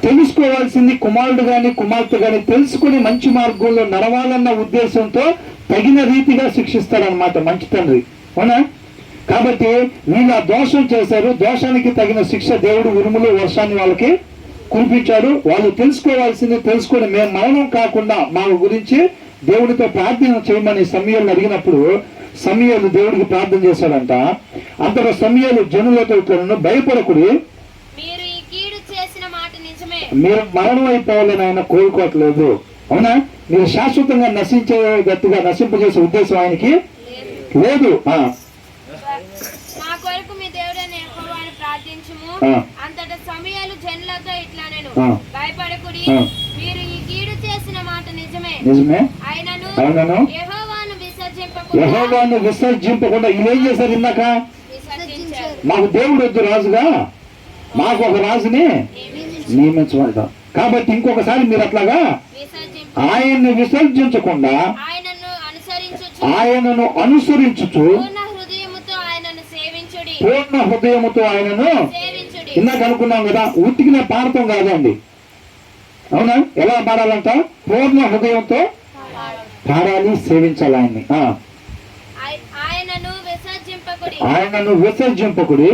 తెలుసుకోవాల్సింది కుమారుడు గాని కుమార్తె గాని తెలుసుకుని మంచి మార్గంలో నడవాలన్న ఉద్దేశంతో తగిన రీతిగా శిక్షిస్తాడనమాట మంచి తండ్రి. అవునా? కాబట్టి వీళ్ళు ఆ దోషం చేశారు, దోషానికి తగిన శిక్ష దేవుడు ఉరుములు వర్షాన్ని వాళ్ళకి కురిపించాడు. వాళ్ళు తెలుసుకోవాల్సింది తెలుసుకొని మేము మరణం కాకుండా మా గురించి దేవుడితో ప్రార్థన చేయమని సమూయేలుని అడిగినప్పుడు సమూయేలు దేవుడికి ప్రార్థన చేశాడంట. అంతలో సమూయేలు జనులతో భయపడకుడి, మీరు మరణం అయిపోవాలని ఆయన కోరుకోవట్లేదు. అవునా? మీరు శాశ్వతంగా నశించేటట్టుగా నశింపజేసే ఉద్దేశం ఆయనకి లేదు. మా కొరకు మీ దేవుడైన యెహోవాను ప్రార్థించుము. అంతటా సమూయేలు జనులతో ఇట్లా నేను భయపడకుడి, మీరు ఈ కీడు చేసిన మాట నిజమే. ఆయనను యెహోవాను విసర్జింపకుండా వీళ్ళేం చేశారు? ఇందాక విసర్జించారు. మాకు దేవుడు వద్దు రాజుగా, మాకు ఒక రాజుని నియమించమంటాం. కాబట్టి ఇంకొకసారి మీరు అట్లాగా ఆయన్ని విసర్జించకుండా ఆయనను అనుసరించుచు పూర్ణ హృదయముతో ఆయనను ఇందాక అనుకున్నాం కదా, ఉట్టికినే పాడటం కాదండి. అవునా? ఎలా పాడాలంట? పూర్ణ హృదయంతో పాడాలి, సేవించాలి ఆయన్ని. ఆయనను విసర్జింపకుడి, ఆయనను విసర్జింపకుడి,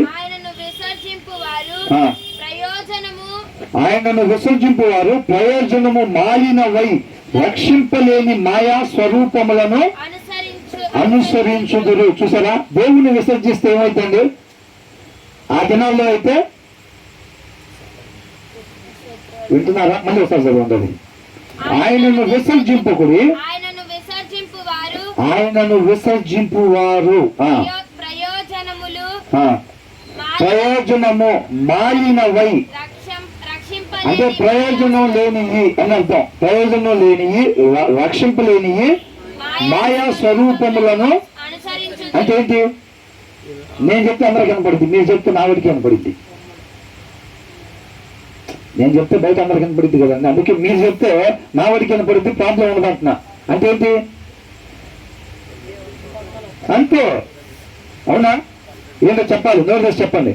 ఆయనను విసర్జింపువారు ప్రయోజనము మాలినవై రక్షింపలేని మాయా స్వరూపములను అనుసరించుదురు. చూసారా? దేవుని విసర్జిస్తే ఏమైందండి? ఆ దినాల్లో అయితే వింటున్నారా? మళ్ళీ ఒకసారి చదవండి. ఆయనను విసర్జింపకుడి, ఆయనను విసర్జింపువారు ప్రయోజనము మాలినవై, అంటే ప్రయోజనం లేనివి అని అర్థం. ప్రయోజనం లేనివి, రక్షింపలేనివి మాయా స్వరూపములను అంటే ఏంటి? నేను చెప్తే అందరికి కనపడుద్ది, మీరు చెప్తే నా వాడికి కనపడుద్ది. నేను చెప్తే బయట అందరికి కనపడుద్ది కదండి, అందుకే మీరు చెప్తే నా వాడికి కనపడుద్ది, ప్రాబ్లం ఉండదంటున్నా. అంటే ఏంటి? అంతే. అవునా? ఏంటో చెప్పాలి, నోరు తెసి చెప్పండి.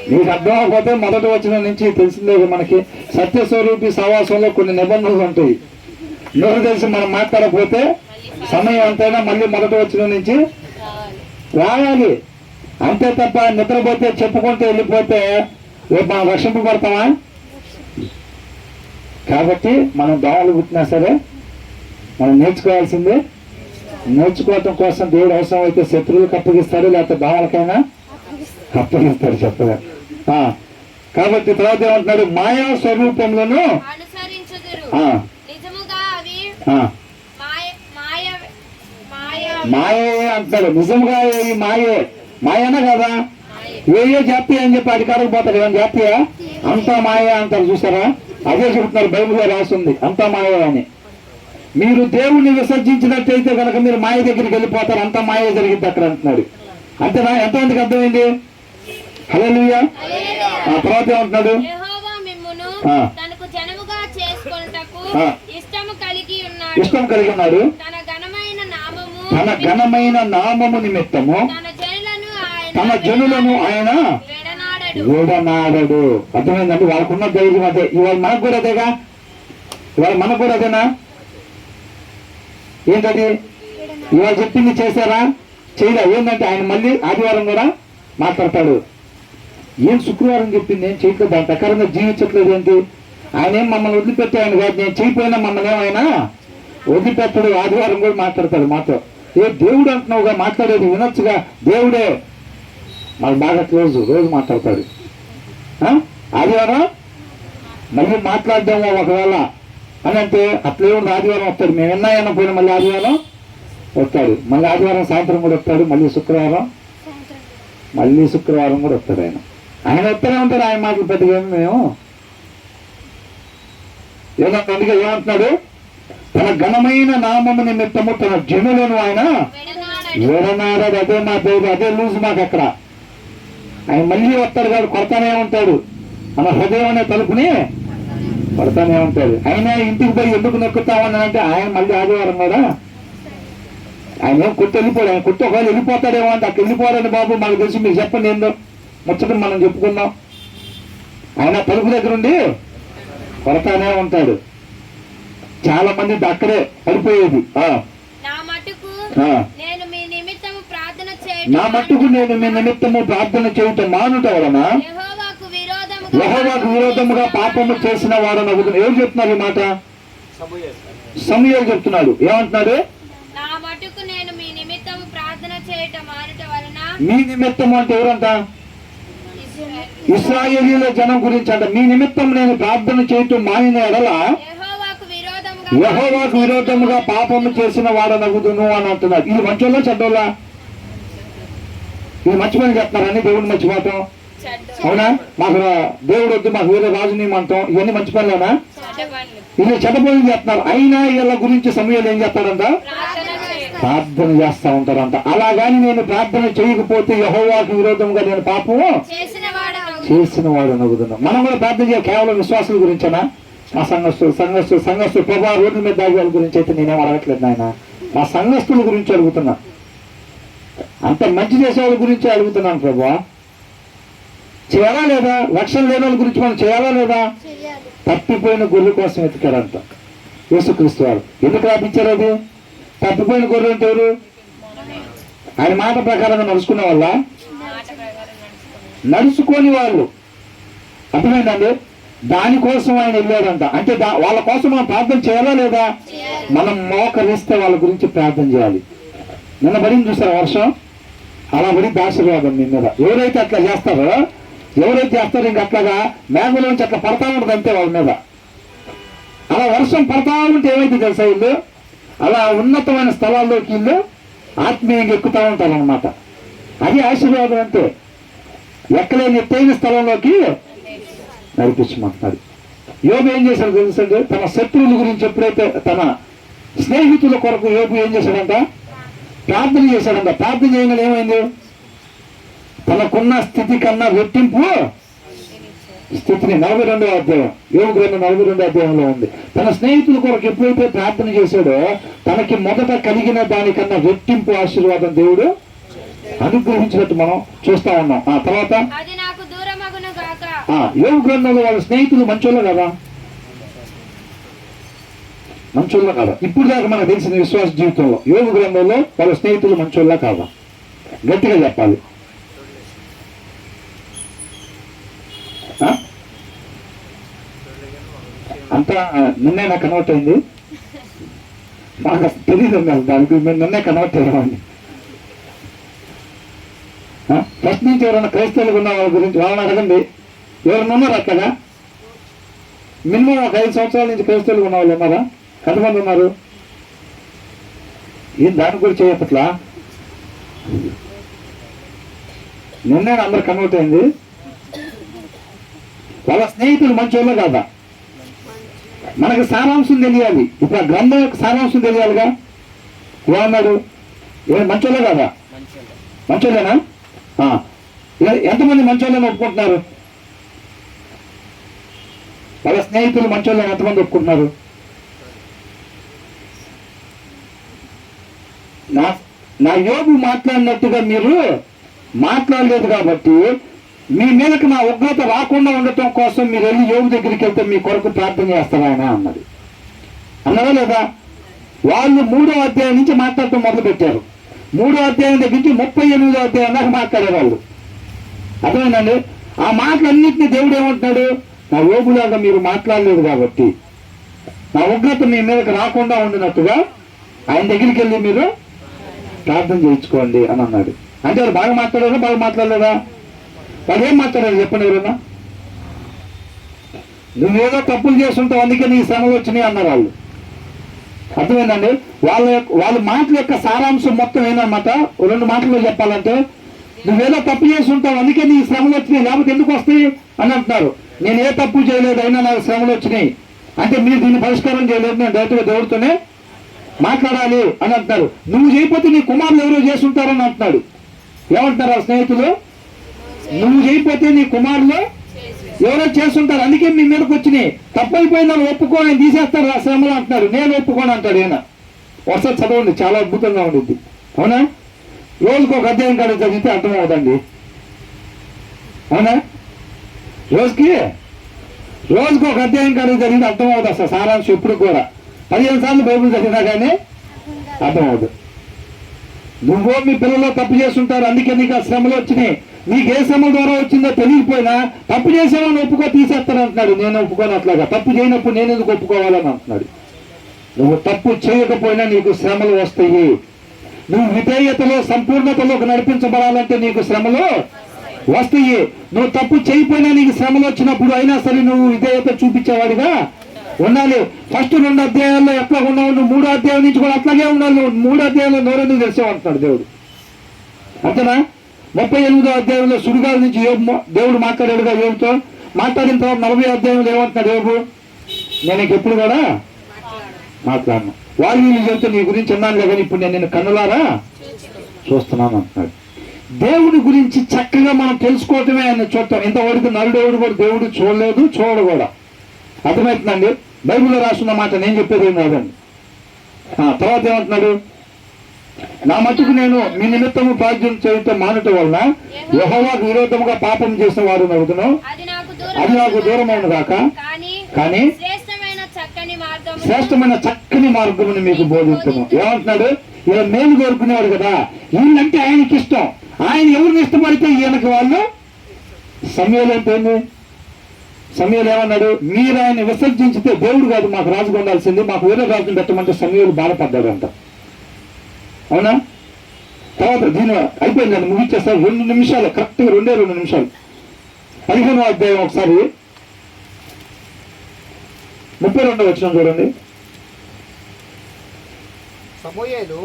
మీకు అర్థం అవ్వకపోతే మొదటి వచనం నుంచి తెలిసిందే మనకి, సత్యస్వరూపి సహవాసంలో కొన్ని నిబంధనలు ఉంటాయి. నోరు తెలిసి మనం మాట్లాడకపోతే సమయం అంతైనా మళ్ళీ మొదటి వచనం నుంచి రావాలి. అంతే తప్ప నిద్రపోతే చెప్పుకుంటూ వెళ్ళిపోతే రేపు మనం రక్షింపబడతామా? కాబట్టి మనం దోమలు పుట్టినా సరే మనం నేర్చుకోవాల్సిందే. నేర్చుకోవటం కోసం దేవుడు అవసరం అయితే శత్రువులకు అప్పగిస్తాడు, లేకపోతే దోమలకైనా అప్పగిస్తాడు చెప్పగా. కాబట్టి తర్వాత ఏమంటున్నాడు? మాయా స్వరూపములను మాయే అంటాడు. నిజంగా ఈ మాయే మాయనా కదా? ఏయో జాతీయ అని చెప్పి అధికారులు పోతాడు. ఏమన్నా జాతీయ? అంతా మాయే అంటారు. చూసారా? అదే చెబుతున్నారు, బైబిల్లో రాస్తుంది అంతా మాయే అని. మీరు దేవుణ్ణి విసర్జించినట్టయితే కనుక మీరు మాయ దగ్గరికి వెళ్ళిపోతారు, అంతా మాయ జరిగింది అక్కడ అంటున్నాడు. అంతేనా? ఎంతమందికి అర్థమైంది? హల్లెలూయా. ఆ తర్వాత ఏమంటున్నాడు? ఇష్టం కలిగి ఉన్నాడు, తన ఘనమైన నామము నిమిత్తము తన జనులను ఆయన విడనాడడు. అర్థమైందండి? వాళ్ళకున్న ధైర్యం అదే. ఇవాళ మనకు కూడా అదేగా? ఇవాళ మనకు కూడా అదేనా? ఏంటది? ఇవాళ చెప్పింది చేశారా? చేయలే. ఏంటంటే ఆయన మళ్ళీ ఆదివారం కూడా మాట్లాడతాడు. ఏం శుక్రవారం చెప్పింది ఏం చేయట్లేదు, దాని ప్రకారంగా జీవించట్లేదు ఏంటి? ఆయన ఏం మమ్మల్ని వదిలిపెట్టే ఆయన కాదు, నేను చేయకపోయినా మమ్మల్ని ఏమైనా వదిలిపెట్టడు. ఆదివారం కూడా మాట్లాడతాడు మాతో. ఏ దేవుడు అంటున్నావుగా, మాట్లాడేది వినొచ్చుగా. దేవుడే మాకు బాగా క్లోజ్, రోజు మాట్లాడతాడు. ఆదివారం మళ్ళీ మాట్లాడదాము ఒకవేళ అని అంటే అట్లే ఉండి ఆదివారం వస్తాడు. మేము విన్నాయన్న పోయినా మళ్ళీ ఆదివారం వస్తాడు. మళ్ళీ ఆదివారం సాయంత్రం కూడా వస్తాడు. మళ్ళీ శుక్రవారం కూడా వస్తాడు. ఆయన వస్తూనే ఉంటాడు. ఆయన మాటలు పెద్దగా మేము అందుకే ఏమంటున్నాడు? తన ఘనమైన నామము నిమిత్తము తన జనులను ఆయన విడనాడడు. అదే మా దేవుడు, అదే లూజ్ మాకు అక్కడ. ఆయన మళ్ళీ వస్తాడు కాదు, కొడతానే ఉంటాడు. మన హృదయం అనే తలుపుని కొడతానే ఉంటాడు. ఆయన ఇంటికి పోయి ఎందుకు నొక్కుతామని అంటే ఆయన మళ్ళీ ఆదివారం కూడా ఆయన ఏం కొట్టి వెళ్ళిపోయాడు. ఆయన కొట్టి ఒకవేళ వెళ్ళిపోతాడేమో అంటే అక్కడ వెళ్ళిపోవాలని బాబు మాకు తెలిసి మీరు చెప్పండి ఏందో ముచ్చటం మనం చెప్పుకుందాం. ఆయన తలుపు దగ్గర ఉండి కొడతానే ఉంటాడు. చాలా మంది అక్కడే పడిపోయేది. నా మట్టుకు నేను మీ నిమిత్తము ప్రార్థన చేయటం మానుట వలన యెహోవాకు విరోధముగా పాపము చేసిన వారని అవుతుంది. ఎవరు చెప్తున్నారు ఈ మాట? సమూయేలు చెప్తున్నాడు. ఏమంటున్నాడు? మీ నిమిత్తము అంటే ఎవరంట? ఇశ్రాయేలీయుల జనం గురించి అంట, మీ నిమిత్తం నేను ప్రార్థన చేయటం మానిన ఎడల యెహోవాకు విరోధముగా పాపము చేసిన వాడనగుదును అని అంటున్నారు. ఇది మంచోళ్ళ చెడ్డోళ్ళ? ఇది మంచి పని చెప్తున్నారని దేవుడిని మర్చిపోతాం, అవునా? మాకు దేవుడు వద్దు, మాకు వేరే రాజు నియమంటాం, ఇవన్నీ మంచి పనులేనా? వీళ్ళు చెడ్డ పనులు చేస్తున్నారు. అయినా వీళ్ళ గురించి సమయాలు ఏం చేస్తారంట? ప్రార్థన చేస్తా ఉంటారంట. అలాగాని నేను ప్రార్థన చేయకపోతే యెహోవాకు విరోధంగా నేను పాపము చేసిన వాడు నవ్వుతున్నాం. మనం కూడా ప్రార్థన చేయాలి. కేవలం విశ్వాసుల గురించేనా? మా సంఘస్థులు ప్రభా రోడ్ల మీద దాగి వాళ్ళ గురించి అయితే నేనేం అడగట్లేదు నాయన, మా సంఘస్థుల గురించి అడుగుతున్నా. అంత మంచి చేసే వాళ్ళ గురించి అడుగుతున్నాను ప్రభా. చేయాలా లేదా? లక్ష్యం లేని వాళ్ళ గురించి మనం చేయాలా లేదా? తప్పిపోయిన గొర్రెల కోసం వెతికారంట యేసుక్రీస్తు వారు. ఎందుకు రాపించారు అది? తప్పిపోయిన గొర్రెలు అంటే ఎవరు? ఆయన మాట ప్రకారంగా నడుచుకునే వాళ్ళ, నడుచుకోని వాళ్ళు. అర్థమైందండి? దానికోసం ఆయన వెళ్ళాడంట. అంటే వాళ్ళ కోసం మనం ప్రార్థన చేయాలా లేదా? మనం మోకరిస్తే వాళ్ళ గురించి ప్రార్థన చేయాలి. నిన్న పడింది చూసారా వర్షం? అలా పడింది ఆశీర్వాదం మీ మీద. ఎవరైతే అట్లా చేస్తారో ఇంక అట్లాగా మేఘలోంచి అట్లా పడతా ఉంటుంది అంతే వాళ్ళ మీద. అలా వర్షం పడతా ఉంటే ఏమైతే తెలుసా, వీళ్ళు అలా ఉన్నతమైన స్థలాల్లోకి వీళ్ళు ఆత్మీయంగా ఎక్కుతూ ఉంటారు అనమాట. అది ఆశీర్వాదం అంటే. ఎక్కలేని ఎత్తైన స్థలంలోకి నడిపించమంటున్నాడు. యోబు ఏం చేశాడు తెలుసండి? తన శత్రువుల గురించి ఎప్పుడైతే తన స్నేహితుల కొరకు యోబు ఏం చేశాడంట? ప్రార్థన చేశాడంట. ప్రార్థన చేయడం ఏమైంది? తనకున్న స్థితి కన్నా రెట్టింపు స్థితిని 42వ అధ్యాయం, యోబు గ్రంథం 42వ అధ్యాయంలో ఉంది. తన స్నేహితుల కొరకు ఎప్పుడైతే ప్రార్థన చేశాడో తనకి మొదట కలిగిన దానికన్నా రెట్టింపు ఆశీర్వాదం దేవుడు అనుగ్రహించినట్టు మనం చూస్తా ఉన్నాం. ఆ తర్వాత యోబు గ్రంథంలో వాళ్ళ స్నేహితులు మంచోళ్ళ కదా? మంచోళ్ళ కాదా? ఇప్పుడు దాకా మనకు తెలిసిన విశ్వాస జీవితంలో యోబు గ్రంథంలో వాళ్ళ స్నేహితులు మంచోళ్ళ కాదా? గట్టిగా చెప్పాలి. అంతా నిన్నే నాకు కన్వర్ట్ అయింది. మాకు తెలియదు దానికి, మేము నిన్నే కన్వర్ట్ అయ్యామండి. ఫస్ట్ నుంచి ఎవరైనా క్రైస్తవులు ఉన్న వాళ్ళ గురించి వాళ్ళని అడగండి. ఎవరైనా ఉన్నారు అట్లాగా? మినిమం ఒక 5 సంవత్సరాల నుంచి క్రైస్తవులు ఉన్న వాళ్ళు ఉన్నారా? ఎంతమంది ఉన్నారు? ఏం దానికి కూడా చేయట్లా? నిన్నే అందరు కన్వర్ట్ అయింది. వాళ్ళ స్నేహితులు మంచోళ్ళే కాదా? మనకు సారాంశం తెలియాలి. ఇప్పుడు ఆ గ్రంథం యొక్క సారాంశం తెలియాలిగా. ఏమన్నాడు? మంచోళ్ళే కాదా? మంచోళ్ళేనా? ఎంతమంది మంచోళ్ళని ఒప్పుకుంటున్నారు? వాళ్ళ స్నేహితులు మంచోళ్ళని ఎంతమంది ఒప్పుకుంటున్నారు? నా యోబు మాట్లాడినట్టుగా మీరు మాట్లాడలేదు కాబట్టి మీ మీదకి నా ఉగ్రత రాకుండా ఉండటం కోసం మీరు వెళ్ళి యోబు దగ్గరికి వెళ్తే మీ కొరకు ప్రార్థన చేస్తారా ఆయన అన్నది. అన్నదా లేదా? వాళ్ళు 3వ అధ్యాయం నుంచి మాట్లాడటం మొదలు పెట్టారు. 3వ అధ్యాయం దగ్గర నుంచి 38వ అధ్యాయం దాకా మాట్లాడేవాళ్ళు. అర్థమైందండి? ఆ మాటలన్నింటినీ దేవుడు ఏమంటున్నాడు? నా యోబులాగా మీరు మాట్లాడలేదు కాబట్టి నా ఉగ్రత మీ మీదకి రాకుండా ఉండినట్టుగా ఆయన దగ్గరికి వెళ్ళి మీరు ప్రార్థన చేయించుకోండి అని అన్నాడు. అంటే వాళ్ళు బాగా మాట్లాడారా? బాగా మాట్లాడలేదా? వాళ్ళు ఏం మాట్లాడారు చెప్పండి ఎవరన్నా? నువ్వేదో తప్పులు చేస్తుంటావు అందుకే నీ శ్రమలు వచ్చినాయి అన్నారు వాళ్ళు. అర్థమైందండి? వాళ్ళ మాటల యొక్క సారాంశం మొత్తం ఏంటన్నమాట, 2 మాటల్లో చెప్పాలంటే, నువ్వేదో తప్పు చేసి ఉంటావు అందుకే నీ శ్రమలు వచ్చినాయి, లేకపోతే ఎందుకు వస్తాయి అని అంటున్నారు. నేను ఏ తప్పు చేయలేదు అయినా నాకు శ్రమలు వచ్చినాయి అంటే మీరు దీన్ని పరిష్కారం చేయలేదు, నేను డైరెక్ట్గా దేవుడితోనే మాట్లాడాలి అని అంటున్నారు. నువ్వు చేయకపోతే నీ కుమారులు ఎవరో చేస్తుంటారని అంటున్నాడు. ఏమంటున్నారు ఆ స్నేహితులు? నువ్వు చేయకపోతే నీ కుమారులు ఎవరో చేస్తుంటారు అందుకే మీ మీదకి వచ్చినాయి, తప్పైపోయిందని ఒప్పుకోని తీసేస్తారు ఆ శ్రమలు అంటున్నాడు. నేను ఒప్పుకోను అంటాడు ఈయన. ఒకసారి చదవండి, చాలా అద్భుతంగా ఉండిద్ది. అవునా? రోజుకు ఒక అధ్యాయం కాడ చదివితే అర్థమవుతండి. అవునా? రోజుకు ఒక అధ్యాయం కాడ చదివితే అర్థమవుతుంది. అసలు సారాంశం ఇప్పుడు కూడా 15 సార్లు బైబిల్ చదివినా కానీ అర్థమవుతుంది. నువ్వో మీ పిల్లలు తప్పు చేస్తుంటారు అందుకే నీకు ఆ శ్రమలు వచ్చినాయి. నీకు ఏ శ్రమ ద్వారా వచ్చిందో తెలియకపోయినా తప్పు చేసామని ఒప్పుకో తీసేస్తాను అంటున్నాడు. నేను ఒప్పుకోను అట్లాగా. తప్పు చేయనప్పుడు నేను ఎందుకు ఒప్పుకోవాలని అంటున్నాడు. నువ్వు తప్పు చేయకపోయినా నీకు శ్రమలు వస్తాయి. నువ్వు విధేయతలో సంపూర్ణతలోకి నడిపించబడాలంటే నీకు శ్రమలు వస్తాయి. నువ్వు తప్పు చేయకపోయినా నీకు శ్రమలు వచ్చినప్పుడు అయినా సరే నువ్వు విధేయత చూపించేవాడిగా ఉండాలి. ఫస్ట్ 2 అధ్యాయాల్లో ఎట్లా ఉన్నావు, నువ్వు 3వ అధ్యాయం నుంచి కూడా అట్లాగే ఉండాలి. నువ్వు 3వ అధ్యాయంలో నోరెందుకు తెరిచావంటున్నాడు దేవుడు. అంతేనా? 38వ అధ్యాయంలో సుడిగాలి నుంచి దేవుడు మాట్లాడాడుగా యోబుతో. మాట్లాడిన తర్వాత 40వ అధ్యాయంలో ఏమంటున్నాడు యోబు, నేను ఎప్పుడు కూడా మాట్లాడను. వాళ్ళు వీళ్ళు చెబుతా నీ గురించి అన్నాను కానీ ఇప్పుడు నేను నిన్ను కన్నులారా చూస్తున్నాను అంటున్నాడు. దేవుడి గురించి చక్కగా మనం తెలుసుకోవటమే ఆయన చూడటం. ఇంతవరకు నరుడెవడు కూడా దేవుడు చూడలేదు, చూడడు కూడా. అర్థమవుతుందండి? బైబిల్లో రాస్తున్న మాట నేను చెప్పేది ఏం కాదండి. తర్వాత ఏమంటున్నాడు, నా మటుకు నేను మీ నిమిత్తము ప్రార్థన చేయటం మానటం వలన యెహోవాకు విరోధముగా పాపం చేసిన వారు నవ్వుతున్నాం, అది నాకు దూరమైన కాక కానీ శ్రేష్టమైన చక్కని మార్గముని మీకు బోధించము. ఏమంటున్నాడు, ఈయన మేలు కోరుకునేవాడు కదా, వీళ్ళంటే ఆయనకి ఇష్టం. ఆయన ఎవరిని ఇష్టపడితే ఈయనకి వాళ్ళు. సమూయేలు అంటే ఏంది? సమూయేలు ఏమన్నాడు, మీరు ఆయన విసర్జించితే దేవుడు కాదు మాకు రాజుగా ఉండాల్సింది, మాకు వేరే రాజుని పెట్టమంటే సమూయేలు బాధపడ్డాడు అంట. అవునా? తర్వాత దీని అయిపోయిందండి, ముగించేస్తారు. 2 నిమిషాలు, కరెక్ట్గా 2 నిమిషాలు. 15వ అధ్యాయం ఒకసారి 32 వచనం చూడండి. సమూయేలు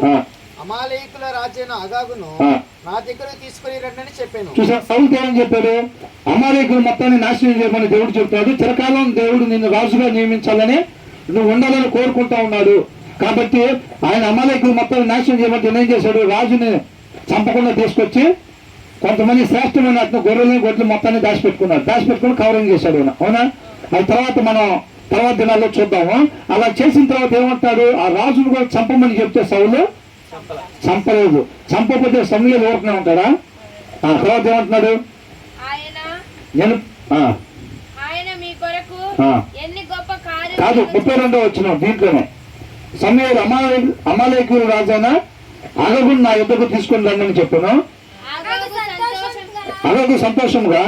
అమాలేకుల రాజైన అగాగును నా దగ్గరకు తీసుకుని రండి చెప్పాను. చూసా, సౌలు ఏమని చెప్పాడు, అమాలేకులు మొత్తాన్ని నాశనం చేయమని దేవుడు చెప్తాడు. చిరకాలం దేవుడు నిన్ను రాజుగా నియమించాలని నువ్వు ఉండాలని కోరుకుంటా ఉన్నాడు. కాబట్టి ఆయన అమాలేకులు మొత్తాన్ని నాశనం చేయమంటే ఏం చేశాడు, రాజుని చంపకుండా తీసుకొచ్చి కొంతమంది శ్రేష్టమైన గొర్రెలని గొడ్లు మొత్తాన్ని దాచిపెట్టుకుని కవరింగ్ చేశాడు. అవునా? అది తర్వాత దినాల్లో చూద్దాము. అలా చేసిన తర్వాత ఏమంటాడు, ఆ రాజును కూడా చంపమని చెప్తే సౌలు చంపలేదు. చంపకపోతే సమూయేలు ఊరుకునే ఉంటాడా? తర్వాత ఏమంటున్నాడు, నేను కాదు 32వ వచనం దీంట్లోనే సమూయేలు అమాలేకుల రాజైన అగగును నా యుద్ధకు తీసుకొని రండి అని చెప్పాను. అగగు సంతోషంగా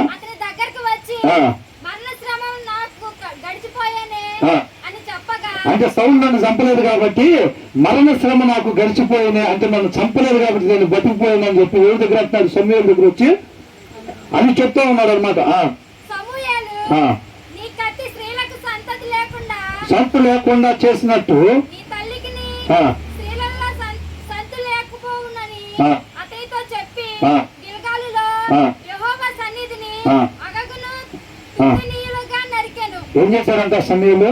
అంటే సౌలు నన్ను చంపలేదు కాబట్టి మరణ శ్రమ నాకు గడిచిపోయానే, అంటే నన్ను చంపలేదు కాబట్టి నేను బతికిపోయాను అని చెప్పి ఎవరి దగ్గర అంటున్నాడు, సమూయేలు దగ్గర వచ్చి అని చెప్తా ఉన్నాడు అనమాట. సంత లేకుండా చేసినట్టు ఏం చేశారంట సమూయేలు?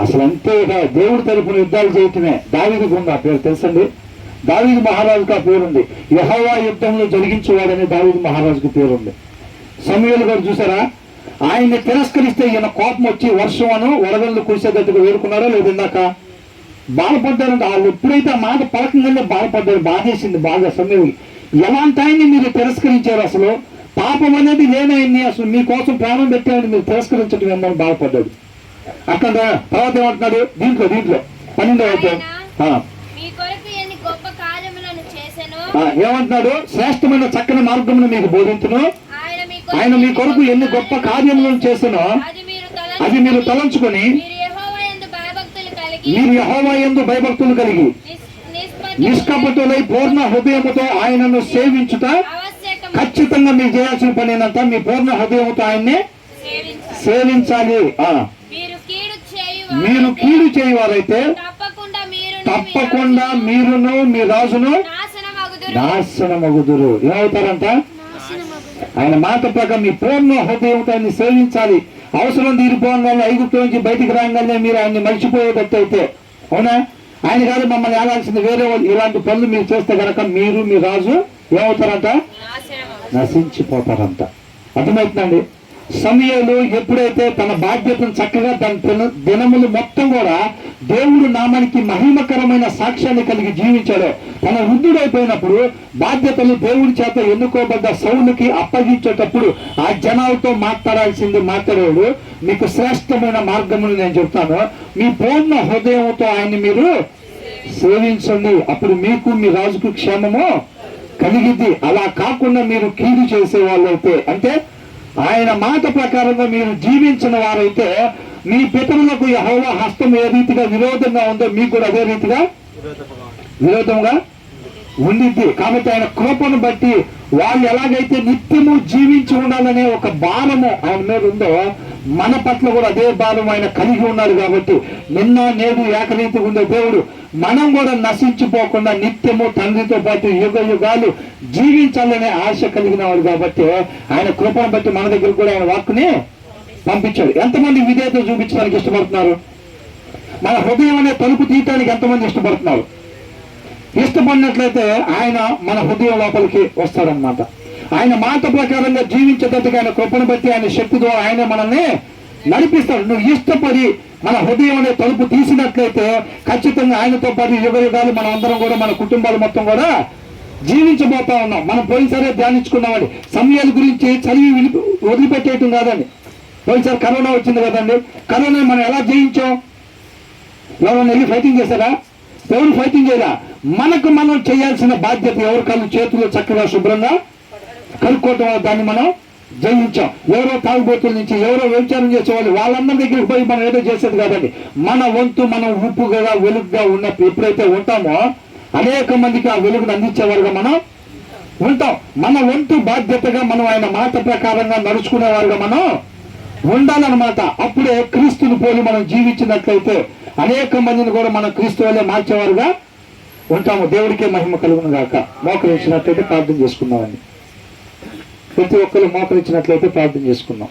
అసలు అంతేగా దేవుడి తరపున యుద్ధాలు చేయటమే. దావీదుకు ఉంది ఆ పేరు తెలుసండి, దావీదు మహారాజుకు ఆ పేరుంది. యెహోవా యుద్ధంలో జరిగించేవాడని దావీదు మహారాజుకు పేరుంది. సమూయేలు గారు చూసారా, ఆయన్ని తిరస్కరిస్తే ఈయన కోపం వచ్చి వర్షం అను వడగళ్ళు కురిసేటట్టుగా వేడుకున్నారో లేదు, ఇందాక బాధపడ్డారంట. వాళ్ళు ఎప్పుడైతే ఆ మాట పలకంగానే బాధపడ్డారు, బాధేసింది బాగా సమూయేలు. ఎలాంటి ఆయన్ని మీరు తిరస్కరించారు, అసలు పాపం అనేది లేనయన్ని, అసలు మీకోసం ప్రాణం పెట్టామని మీరు తిరస్కరించడం ఏమని బాధపడ్డాడు. అక్కడ తర్వాత ఏమంటున్నాడు దీంట్లో 12వ అధ్యాయం ఏమంటున్నాడు, శ్రేష్టమైన చక్కని మార్గమును మీకు బోధించును, ఆయన మీ కొరకు ఎన్ని గొప్ప కార్యములను చేసినో అది మీరు తలంచుకొని మీరు యెహోవా యందు భయభక్తులు కలిగి నిష్కపటులై పూర్ణ హృదయముతో ఆయనను సేవించుట ఖచ్చితంగా మీరు చేయాల్సిన పని ఏంటంటే మీ పూర్ణ హృదయముతో ఆయన్ని సేవించాలి. మీరు కీడు చేయవారైతే తప్పకుండా మీరును మీ రాజును నాశనమగుదురు. ఏమవుతారంట? ఆయన మాట ప్రకారం మీ పూర్ణ హృదయంతో ఆయన్ని సేవించాలి. అవసరం తీరిపోగానే ఐగుప్తు నుంచి బయటికి రాగానే మీరు ఆయన్ని మర్చిపోయేటట్టు అయితే, అవునా? ఆయన కాదు మమ్మల్ని ఏలాల్సింది వేరే వాళ్ళు. ఇలాంటి పనులు మీరు చేస్తే కనుక మీరు మీ రాజు ఏమవుతారంట? నశించిపోతారంట. అర్థమవుతుందండి? సమూయేలు ఎప్పుడైతే తన బాధ్యతను చక్కగా తన దినములు మొత్తం కూడా దేవుడు నామానికి మహిమకరమైన సాక్ష్యాన్ని కలిగి జీవించాడో, తన వృద్ధుడైపోయినప్పుడు బాధ్యతలు దేవుడి చేత ఎన్నుకోబడ్డ సౌలుకి అప్పగించేటప్పుడు ఆ జనాలతో మాట్లాడాడు. మీకు శ్రేష్టమైన మార్గమును నేను చెప్తాను, మీ పూర్ణ హృదయంతో ఆయన్ని మీరు సేవించండి, అప్పుడు మీకు మీ రాజుకు క్షేమము కలిగిద్ది. అలా కాకుండా మీరు కీడు చేసే వాళ్ళైతే, అంటే ఆయన మాట ప్రకారంగా మీరు జీవించిన వారైతే మీ పితరులకు యెహోవా హస్తం ఏ రీతిగా విరోధంగా ఉందో మీకు కూడా అదే రీతిగా విరోధంగా ఉండిద్ది. కాబట్టి ఆయన కృపను బట్టి వాళ్ళు ఎలాగైతే నిత్యము జీవించి ఉండాలనే ఒక భారము ఆయన మీద ఉందో మన పట్ల కూడా అదే భారం ఆయన కలిగి ఉన్నారు. కాబట్టి నిన్న నేడు ఏకరీతిగా ఉండే దేవుడు మనం కూడా నశించిపోకుండా నిత్యము తండ్రితో పాటు యుగ యుగాలు జీవించాలనే ఆశ కలిగిన వాడు. కాబట్టి ఆయన కృపను బట్టి మన దగ్గర కూడా ఆయన వాక్కుని పంపించాడు. ఎంతమంది విధేయత చూపించడానికి ఇష్టపడుతున్నారు? మన హృదయం అనే తలుపు తీయటానికి ఎంతమంది ఇష్టపడుతున్నారు? ఇష్టపడినట్లయితే ఆయన మన హృదయం లోపలికి వస్తాడనమాట. ఆయన మాట ప్రకారంగా జీవించేటట్టుగా ఆయన కృపను బట్టి ఆయన శక్తి ద్వారా ఆయన మనల్ని నడిపిస్తాడు. నువ్వు ఇష్టపడి మన హృదయం అనే తలుపు తీసినట్లయితే ఖచ్చితంగా ఆయనతో పాటు యుగ యుగాలు మనం అందరం కూడా మన కుటుంబాలు మొత్తం కూడా జీవించబోతా ఉన్నాం. మనం పోయినసారే ధ్యానించుకున్నామండి. సమయాల గురించి చదివి వదిలిపెట్టేయటం కాదండి. పోయినసారి కరోనా వచ్చింది కదండి. కరోనా మనం ఎలా జయించాం? ఎవరైనా వెళ్ళి ఫైటింగ్ చేశారా? ఎవరు ఫైటింగ్ చేయరా? మనకు మనం చేయాల్సిన బాధ్యత ఎవరి కళ్ళు చేతులు చక్కగా శుభ్రంగా కలుపుకోవటం వల్ల దాన్ని మనం జయించాం. ఎవరో తాగుబోతుల నుంచి ఎవరో వ్యభిచారం చేసేవాళ్ళు వాళ్ళందరి దగ్గరికి పోయి మనం ఏదో చేసేది కాదండి. మన వంతు మనం ఉప్పుగా వెలుగుగా ఉన్నప్పుడు ఎప్పుడైతే ఉంటామో అనేక మందికి ఆ వెలుగును అందించేవారుగా మనం ఉంటాం. మన వంతు బాధ్యతగా మనం ఆయన మాట ప్రకారంగా నడుచుకునేవారుగా మనం ఉండాలన్నమాట. అప్పుడే క్రీస్తుని పోలి మనం జీవించినట్లయితే అనేక మందిని కూడా మనం క్రీస్తు వల్లే మార్చేవారుగా ఉంటాము. దేవుడికే మహిమ కలుగును గాక. మోకరించినట్లయితే ప్రార్థన చేసుకుందామండి. ప్రతి ఒక్కరు మోకరించినట్లయితే ప్రార్థన చేసుకుందాం.